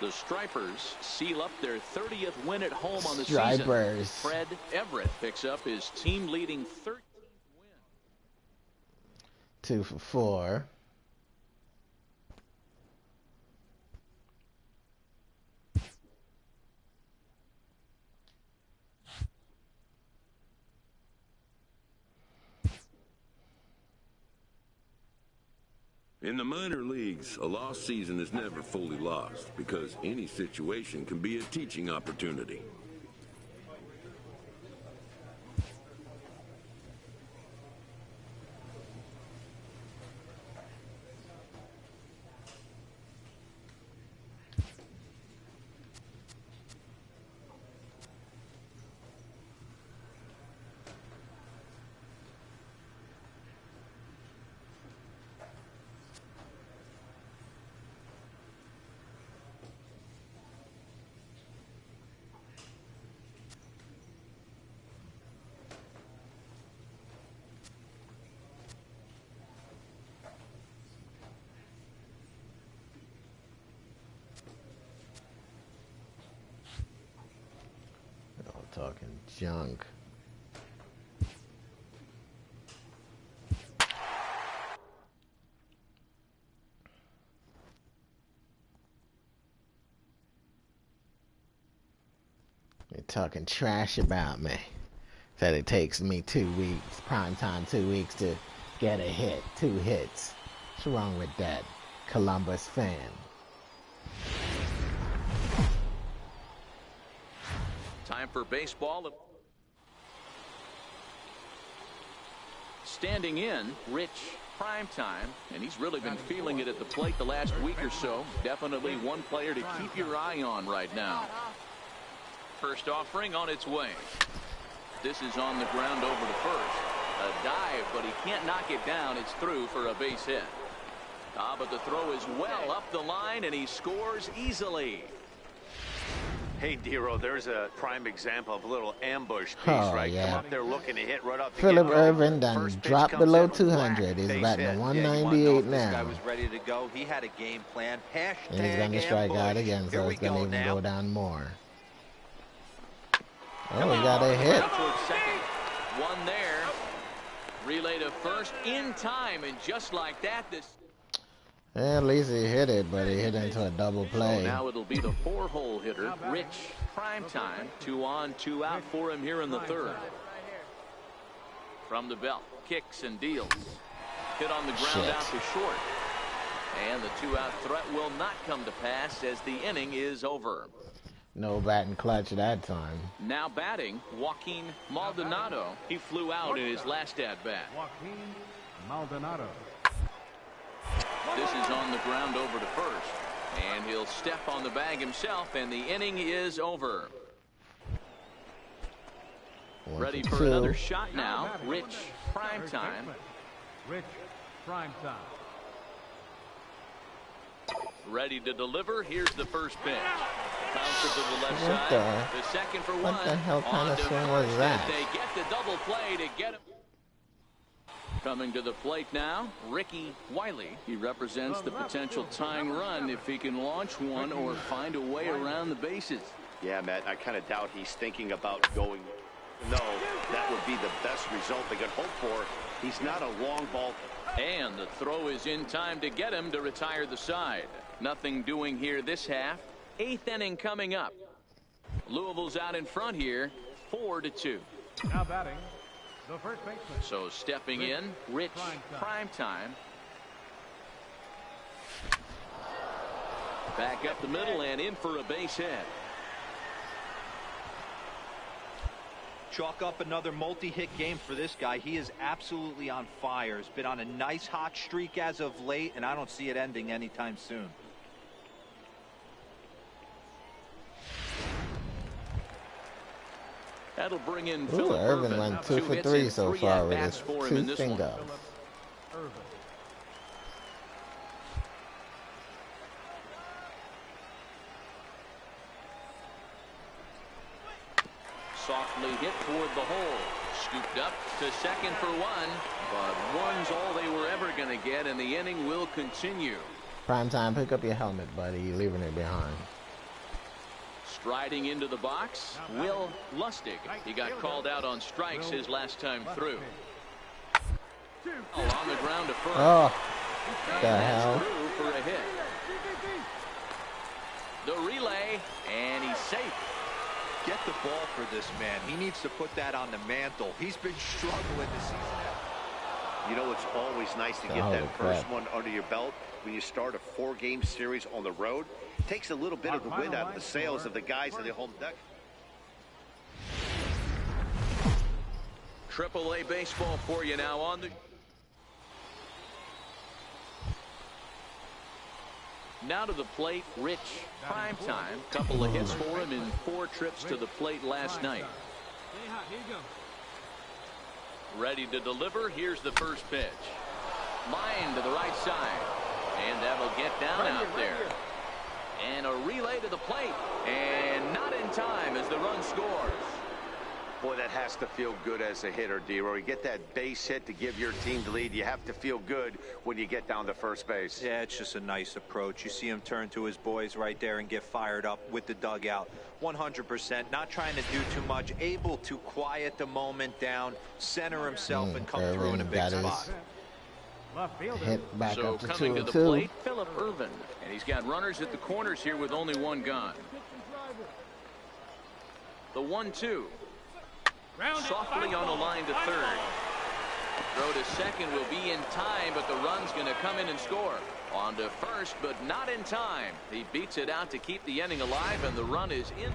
The Stripers seal up their 30th win at home on the season. Fred Everett picks up his team-leading 13th win. 2 for 4. In the minor leagues, a lost season is never fully lost because any situation can be a teaching opportunity. Talking junk. They're talking trash about me. Said it takes me 2 weeks, primetime 2 weeks to get a hit, 2 hits. What's wrong with that, Columbus fan? Time for baseball. Standing in, Rich Primetime, and he's really been feeling it at the plate the last week or so. Definitely one player to keep your eye on right now. First offering on its way. This is on the ground over to first. A dive, but he can't knock it down. It's through for a base hit. But the throw is well up the line, and he scores easily. Hey, Dero, there's a prime example of a little ambush piece, right? Yeah. Come up there looking to hit right off the Philip Irvin done dropped below 200. He's batting at 198 now. This guy was ready to go. He had a game plan. And he's going to strike out again, so it's going to even go down more. Oh, he got a hit. One there. Relay to first in time, and just like that, this... At least he hit it, but he hit into a double play. So now it'll be the 4-hole hitter, Rich Primetime. 2 on, 2 out for him here in the 3rd. From the belt, kicks and deals. Hit on the ground out to short. And the 2-out threat will not come to pass as the inning is over. No batting clutch that time. Now batting, Joaquin Maldonado. He flew out in his last at-bat. Joaquin Maldonado. This is on the ground over to first. And he'll step on the bag himself, and the inning is over. Ready for another shot now. Rich Primetime. Rich Primetime. Ready to deliver. Here's the first pitch. Bounces to the left side. The second for one. What the hell kind of swing was that? They get the double play to get him. Coming to the plate now, Ricky Wiley. He represents the potential tying run if he can launch one or find a way around the bases. Yeah, Matt, I kind of doubt he's thinking about going. No, that would be the best result they could hope for. He's not a long ball. And the throw is in time to get him to retire the side. Nothing doing here this half. 8th inning coming up. Louisville's out in front here, 4-2. Now batting, the first baseman. So stepping in, Rich Primetime. Back up the middle and in for a base hit. Chalk up another multi-hit game for this guy. He is absolutely on fire. He's been on a nice hot streak as of late, and I don't see it ending anytime soon. That'll bring in Ooh, Phillip Irvin Ervin. went 2 for hits 3 and so 3 far with at-bats his for him in 2 this one. singles. Irvin. Softly hit toward the hole. Scooped up to second for one. But one's all they were ever going to get, and the inning will continue. Primetime, pick up your helmet, buddy. You're leaving it behind. Striding into the box, Will Lustig. He got called out on strikes his last time through. On the ground to first. Oh, And the that's hell? through for a hit. The relay, and he's safe. Get the ball for this man. He needs to put that on the mantle. He's been struggling this season. You know, it's always nice to get Holy that first crap. one under your belt when you start a 4-game series on the road. Takes a little bit of the wind out of the sails of the guys in the home deck. Triple-A baseball for you now on the... Now to the plate, Rich Primetime. Couple of hits for him in 4 trips to the plate last night. Stay hot. Here you go. Ready to deliver. Here's the first pitch. Line to the right side. And that'll get down out there. And a relay to the plate. And not in time as the run scores. Boy, that has to feel good as a hitter, D-Roy. You get that base hit to give your team the lead. You have to feel good when you get down to first base. Yeah, it's just a nice approach. You see him turn to his boys right there and get fired up with the dugout. 100%, not trying to do too much, able to quiet the moment down, center himself, and come through in a big spot. Left fielder. Hit back So up to coming 2 to and the 2. plate, Phillip Ervin. And he's got runners at the corners here with only one gone. The 1-2. Softly on the line to third. Throw to second will be in time, but the run's going to come in and score. On to first, but not in time. He beats it out to keep the inning alive, and the run is in.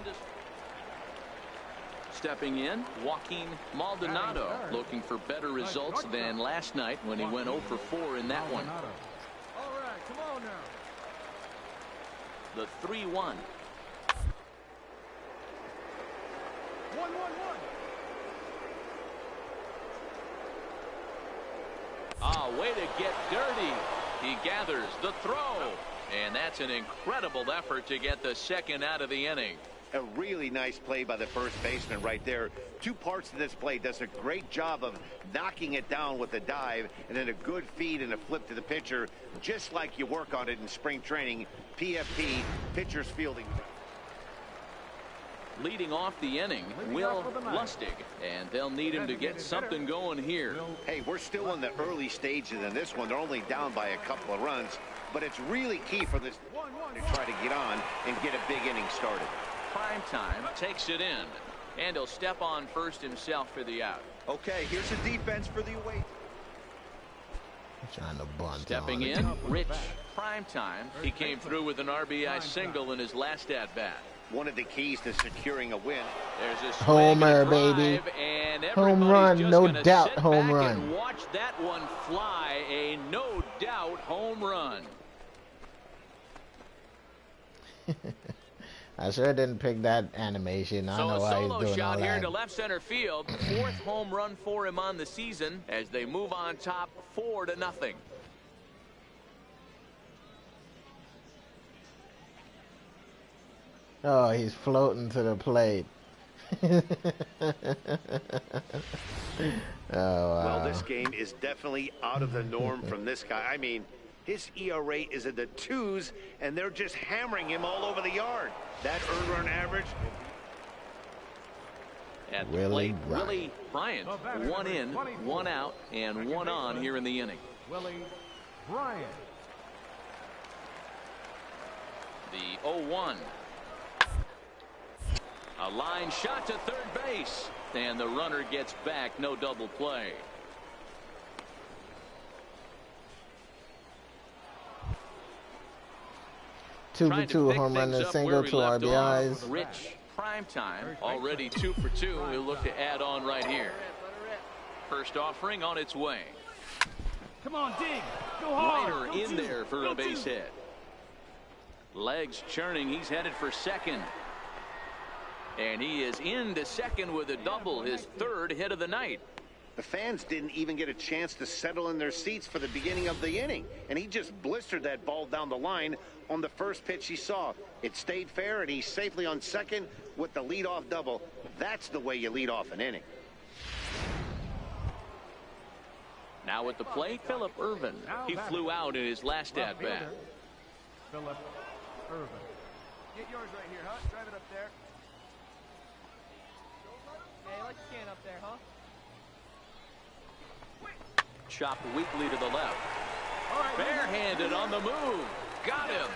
Stepping in, Joaquin Maldonado, looking for better results than last night when he went 0 for 4 in that one. All right, come on now. The 3-1. 1-1-1. Ah, way to get dirty. He gathers the throw. And that's an incredible effort to get the second out of the inning. A really nice play by the first baseman right there. 2 parts of this play. Does a great job of knocking it down with a dive, and then a good feed and a flip to the pitcher, just like you work on it in spring training. PFP, pitcher's fielding. Leading off the inning, Will Lustig, and they'll need him to get something going here. Hey, we're still in the early stages in this one. They're only down by a couple of runs, but it's really key for this to try to get on and get a big inning started. Primetime takes it in, and he'll step on first himself for the out. Okay, here's the defense for the away. Trying to bunt Stepping on it. in, Rich Primetime. He came through with an RBI single in his last at-bat. One of the keys to securing a win. There's a Homer, drive, baby. and Home everybody's run, just no gonna doubt sit home back run. and watch that one fly. A no doubt home run. I sure didn't pick that animation. I don't know So a why he's solo doing all shot here that. to left center field. 4th home run for him on the season as they move on top 4-0. Oh, he's floating to the plate. Oh, wow. Well, this game is definitely out of the norm from this guy. I mean, his ERA is in the 2s, and they're just hammering him all over the yard. That earned run average. At the Willie plate, Bryant. Willie Bryant. 1 in, 1 out, and 1 on here in the inning. Willie Bryant. The 0-1. A line shot to third base. And the runner gets back. No double play. 2 for 2, home run and single, 2 RBIs. Rich Primetime already 2 for 2. He'll look to add on right here. First offering on its way. Come on, dig. Go hard. Liner in there for a base hit. Legs churning. He's headed for second. And he is into second with a double, his third hit of the night. The fans didn't even get a chance to settle in their seats for the beginning of the inning, and he just blistered that ball down the line on the first pitch he saw. It stayed fair, and he's safely on second with the leadoff double. That's the way you lead off an inning. Now at the plate, Phillip Ervin. He flew out in his last at-bat. Phillip Ervin. Get yours right here, huh? Drive it up there. Hey, let's stand up there, huh? Chopped weakly to the left. Barehanded on the move. Got him.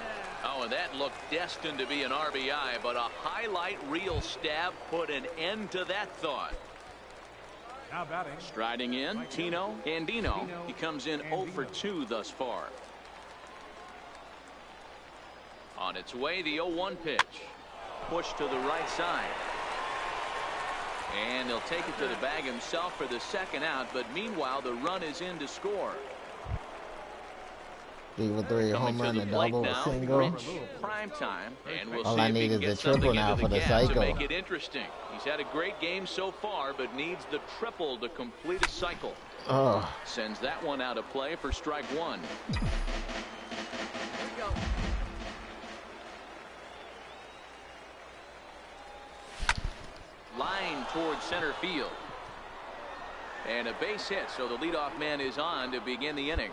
Oh, and that looked destined to be an RBI, but a highlight reel stab put an end to that thought. Now batting. Striding in, Tino Andino. He comes in 0 for 2 thus far. On its way, the 0-1 pitch. Push to the right side. And he'll take it to the bag himself for the second out, but meanwhile the run is in to score. 3 for 3, home run, a double, a single. Primetime, and we'll All see I if he need can is get the something triple now into for the gap cycle. to make it interesting. He's had a great game so far, but needs the triple to complete a cycle. Oh. Sends that one out of play for strike one. Here we go. Line towards center field. And a base hit, so the leadoff man is on to begin the inning.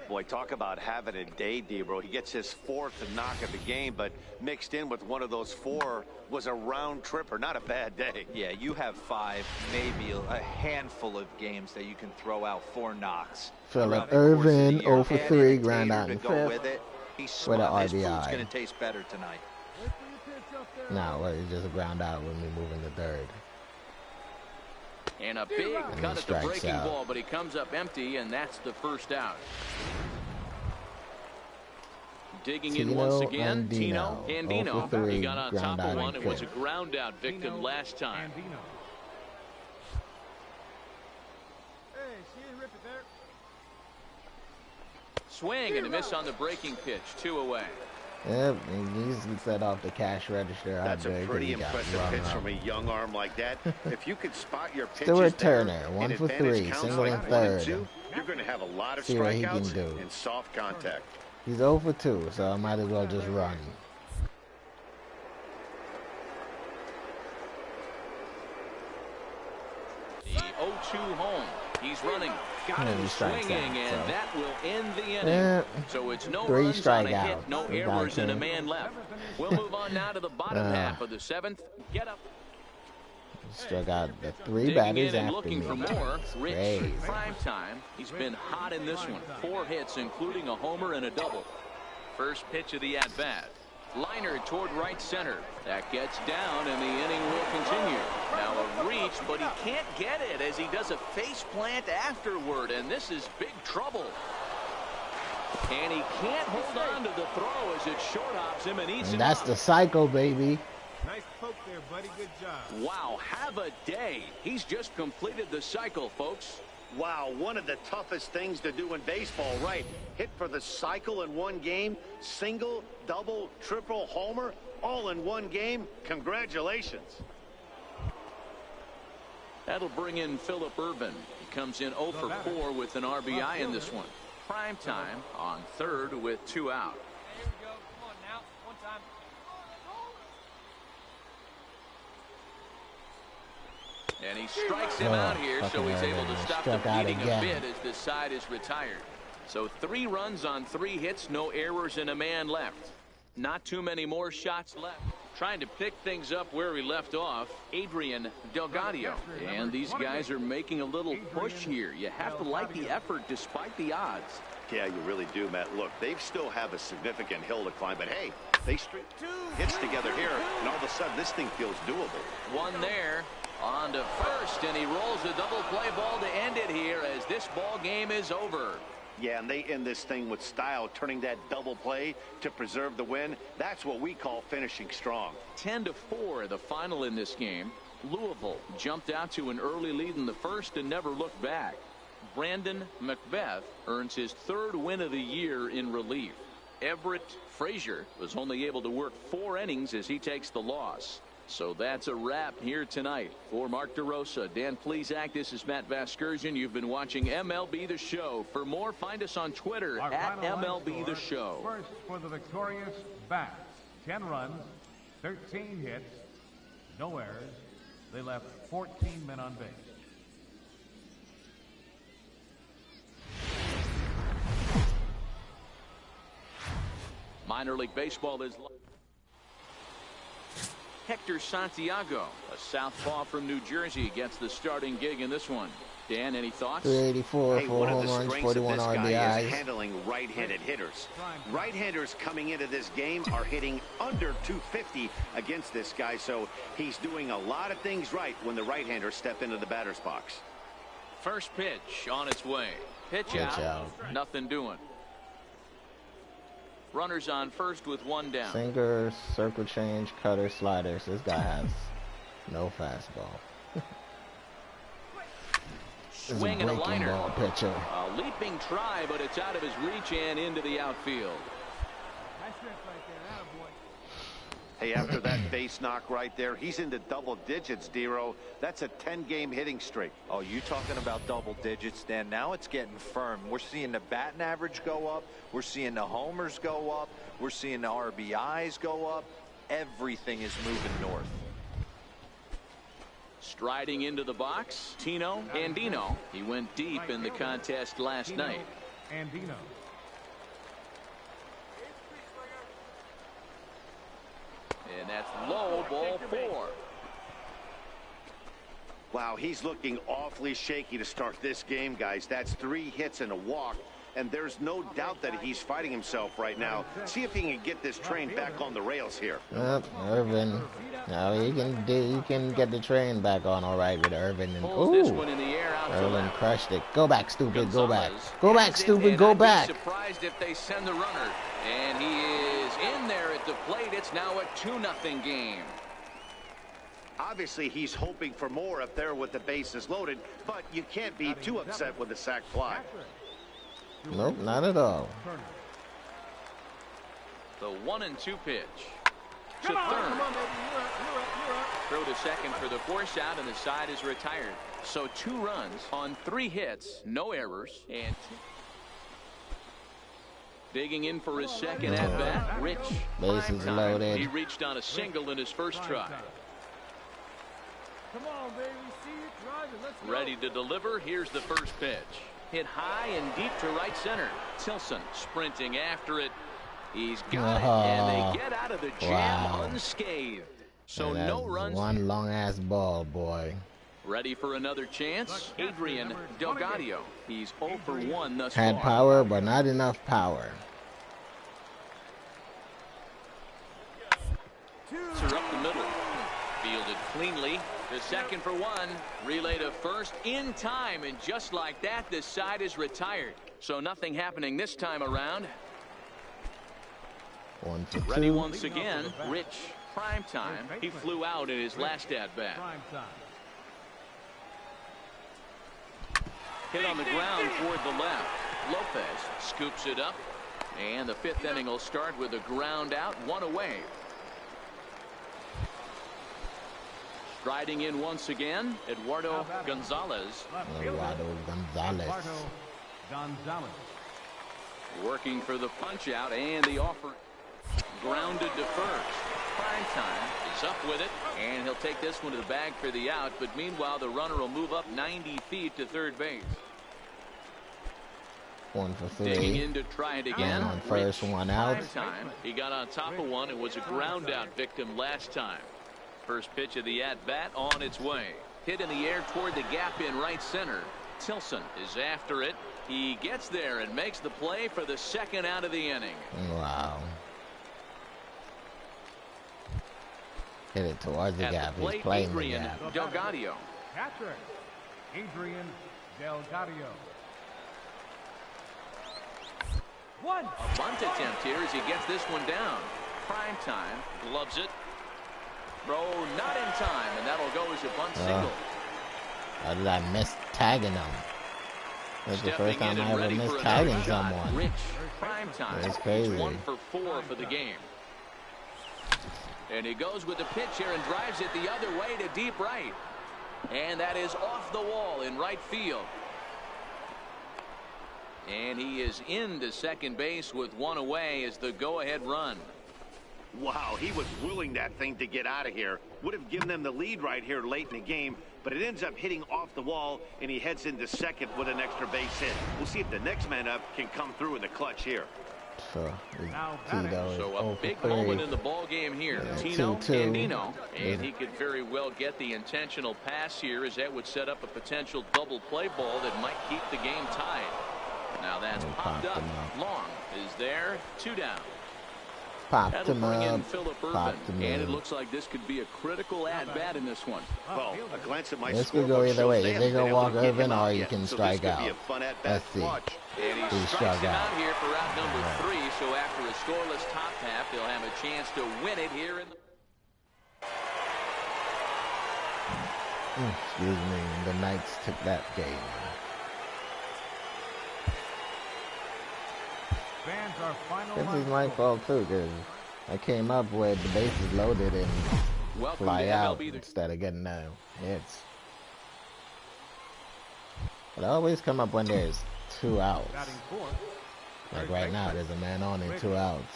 Boy, talk about having a day, Debro. He gets his 4th knock of the game, but mixed in with one of those 4 was a round tripper. Not a bad day. Yeah, you have 5, maybe a handful of games that you can throw out 4 knocks. Phillip Ervin, 0 for 3, ground out in go with 5th. it. He's with an smart. His food's RBI. going to taste better tonight. No, it's just a ground out with me moving to third. And a big And cut he at the strikes breaking out. ball, but he comes up empty, and that's the first out. Digging in Tino once again, Andino, Tino 0 Andino. for 3, He got on top ground of out one in and was a 5th. ground out victim last time. Hey, see you rip it there. Swing and a miss on the breaking pitch, 2 away. Yep, and he's set off the cash register. That's a big, pretty he got impressive run pitch up. from a young arm like that. If you could spot your pitches Stuart there, Turner, and 1 for advantage 3, counts single like and 1 and third. 2, you're going to have a lot of See what he can strikeouts do. and soft contact. He's 0 for 2, so I might as well just run. The 0-2 home. He's running. Got And him he strikes swinging, out, and so. that will end the inning. Yeah, So it's no 3 runs on a hit, strikeouts. no We got errors, and a 10. man left. We'll move on now to the bottom half of the 7th. Get up. Struck out the 3 Digging batters in and after looking me. for more. That's Rich crazy. Primetime. He's been hot in this one. 4 hits, including a homer and a double. First pitch of the at-bat. Liner toward right center. That gets down, and the inning will continue. Now a reach, but he can't get it as he does a face plant afterward, and this is big trouble. And he can't hold on to the throw as it short hops him and eats And him that's up. the cycle, baby. Nice poke there, buddy. Good job. Wow, have a day. He's just completed the cycle, folks. Wow, one of the toughest things to do in baseball, right? Hit for the cycle in one game, single, double, triple, homer, all in one game. Congratulations. That'll bring in Phillip Ervin. He comes in 0 for 4 with an RBI in this one. Primetime on third with 2 out. Hey, here we go. Come on now. One time. And he strikes him out here, so fucking he's able Ervin to stop the struck out bleeding a again. bit as this side is retired. So 3 runs on 3 hits, no errors, and a man left. Not too many more shots left. Trying to pick things up where we left off, Adrian Delgadio. And these guys are making a little push here. You have to like the effort despite the odds. Yeah, you really do, Matt. Look, they still have a significant hill to climb, but hey, they string hits together here, and all of a sudden this thing feels doable. One there. On to first, and he rolls a double play ball to end it here as this ball game is over. Yeah, and they end this thing with style, turning that double play to preserve the win. That's what we call finishing strong. 10-4, the final in this game. Louisville jumped out to an early lead in the first and never looked back. Brandon Macbeth earns his 3rd win of the year in relief. Everett Frazier was only able to work 4 innings as he takes the loss. So that's a wrap here tonight. For Mark DeRosa, Dan Plesac, this is Matt Vasgersian. You've been watching MLB The Show. For more, find us on Twitter at MLB The Show. First for the victorious Bats. 10 runs, 13 hits, no errors. They left 14 men on base. Minor League Baseball is Hector Santiago, a southpaw from New Jersey, gets the starting gig in this one. Dan, any thoughts? 384, hey, 4 one of home the runs, strengths 41 of this guy RBIs. is handling right-handed hitters. Right-handers coming into this game are hitting under 250 against this guy, so he's doing a lot of things right when the right-handers step into the batter's box. First pitch on its way. Pitch out. Nothing doing. Runners on first with 1 down. Sinker, circle change, cutter, sliders. This guy has no fastball. Swing and a liner. Ball pitcher. A leaping try, but it's out of his reach and into the outfield. Nice strip right there. Attaboy. Hey, after that base knock right there, he's into double digits, Dero. That's a 10-game hitting streak. Oh, you talking about double digits, Dan? Now it's getting firm. We're seeing the batting average go up. We're seeing the homers go up. We're seeing the RBIs go up. Everything is moving north. Striding into the box, Tino Andino. He went deep in the contest last night. Andino. And that's low, ball 4. Wow, he's looking awfully shaky to start this game, guys. That's 3 hits and a walk, and there's no doubt that he's fighting himself right now. See if he can get this train back on the rails here. Yep, Irvin. Now he can get the train back on all right with Irvin. And This one in the air out to Irvin left. crushed it. Go back, stupid. Go back. Gonzalez Go back, has it, stupid. and Go I'd be back. surprised if they send the runner. And he is in there at the plate. It's now a 2-0 game. Obviously, he's hoping for more up there with the bases loaded, but you can't be too upset with the sac fly. Nope, not at all. The 1-2 pitch. To third. Throw to second for the force out, and the side is retired. So 2 runs on 3 hits, no errors, and digging in for his second at bat, Rich. Bases Primetime. loaded. He reached on a single in his first try. Come on, baby. See you driving. Let's go. Ready to deliver. Here's the first pitch. Hit high and deep to right center. Tilson sprinting after it. He's got it, and they get out of the jam unscathed. So And no that's runs. one long ass ball, boy. Ready for another chance. Adrian Delgadio. He's 0 for 1 thus Had far. power, but not enough power. Are up the middle. Fielded cleanly. To second for 1. Relay to first in time, and just like that, the side is retired. So nothing happening this time around. 1 for 2. Ready once again, Rich Primetime. He flew out in his last at-bat. Hit on the ground toward the left. Lopez scoops it up, and the 5th inning will start with a ground out, 1 away. Striding in once again, Eduardo Gonzalez. Eduardo Gonzalez. Working for the punch out, and the offer grounded to first. Primetime is up with it, and he'll take this one to the bag for the out, but meanwhile the runner will move up 90 feet to third base. 1 for Digging 3. in to try it And again. on first one out. Primetime. He got on top of one and was a ground out victim last time. First pitch of the at-bat on its way. Hit in the air toward the gap in right center. Tilson is after it. He gets there and makes the play for the second out of the inning. Wow. Hit it towards the gap. He's playing Adrian the gap. Delgado. Catcher, Adrian Delgado. One. A bunt attempt here as he gets this one down. Primetime gloves it. Throw not in time, and that'll go as a bunt single. How did I miss tagging him? That's the first time I ever missed tagging someone. Rich, Primetime. That's crazy. 1 for 4 for the game. And he goes with the pitch here and drives it the other way to deep right. And that is off the wall in right field. And he is into second base with 1 away as the go-ahead run. Wow, he was willing that thing to get out of here. Would have given them the lead right here late in the game, but it ends up hitting off the wall, and he heads into second with an extra base hit. We'll see if the next man up can come through in the clutch here. So a big moment in the ball game here. Tino 2-2. Andino, and he could very well get the intentional pass here, as that would set up a potential double play ball that might keep the game tied. Now that's popped up. Long is there. 2 down. Popped him bring in up. Phillip Urban, and it looks like this could be a critical at-bat in this one. Well, a glance at my This could go either way. You can go walk Urban or you can strike out. Let's see. And he strikes him out here for out number 3, so after a scoreless top half, they'll have a chance to win it here in the... Excuse me. The Knights took that game. Fans are final. This is my fault too, because I came up with the bases loaded and fly out instead of getting the hits. But I always come up when there's 2 outs. Like right now, there's a man on and 2 outs.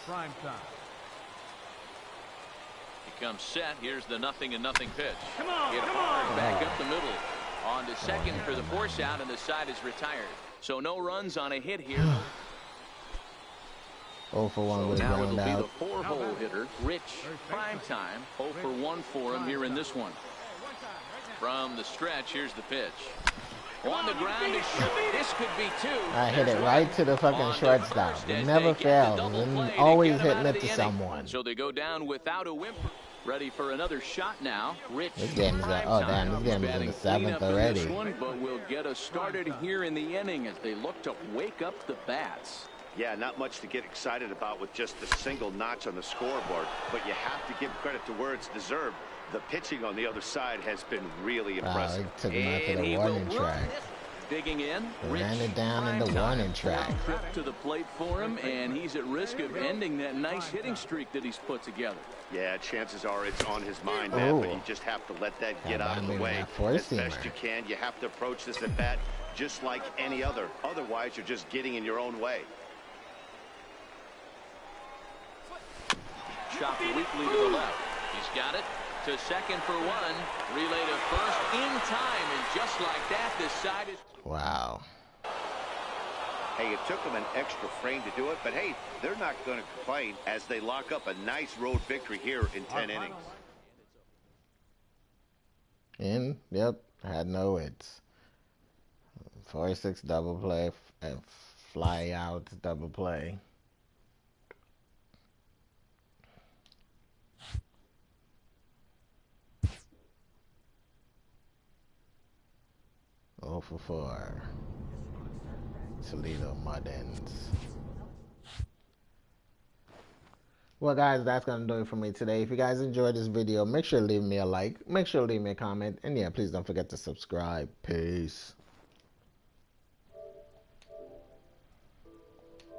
He comes set. Here's the 0-0 pitch. Hit hard back up the middle. On to second for the force out, and the side is retired. So no runs on a hit here. 0 for 1 with now ground it'll out. be the 4-hole hitter, Rich. Primetime. 0 for 1 for him here in this one. From the stretch, here's the pitch. On the ground, this could be 2. I hit it right to the fucking shortstop. It never fails. And always hitting it to someone. So they go down without a whimper. Ready for another shot now. Rich. This game's oh damn, this game is in the 7th already. But we'll get us started here in the inning as they look to wake up the bats. Yeah, not much to get excited about with just a single notch on the scoreboard, but you have to give credit to where it's deserved. The pitching on the other side has been really impressive. He took him out to the warning track. Digging in, ran it down in the warning track. Trip to the plate for him, and he's at risk of ending that nice hitting streak that he's put together. Yeah, chances are it's on his mind, man, but you just have to let that get out of the way as best you can. You have to approach this at bat just like any other. Otherwise, you're just getting in your own way. Chopped weakly to the left. He's got it to second for 1. Relay to first in time, and just like that, this side is... Wow. Hey, it took them an extra frame to do it, but hey, they're not going to complain as they lock up a nice road victory here in 10 innings. Yep, had no hits. 4-6 double play, fly out double play. Oh for 4. Toledo Mudins. Well guys, that's gonna do it for me today. If you guys enjoyed this video, make sure to leave me a like, make sure to leave me a comment, and yeah, please don't forget to subscribe. Peace.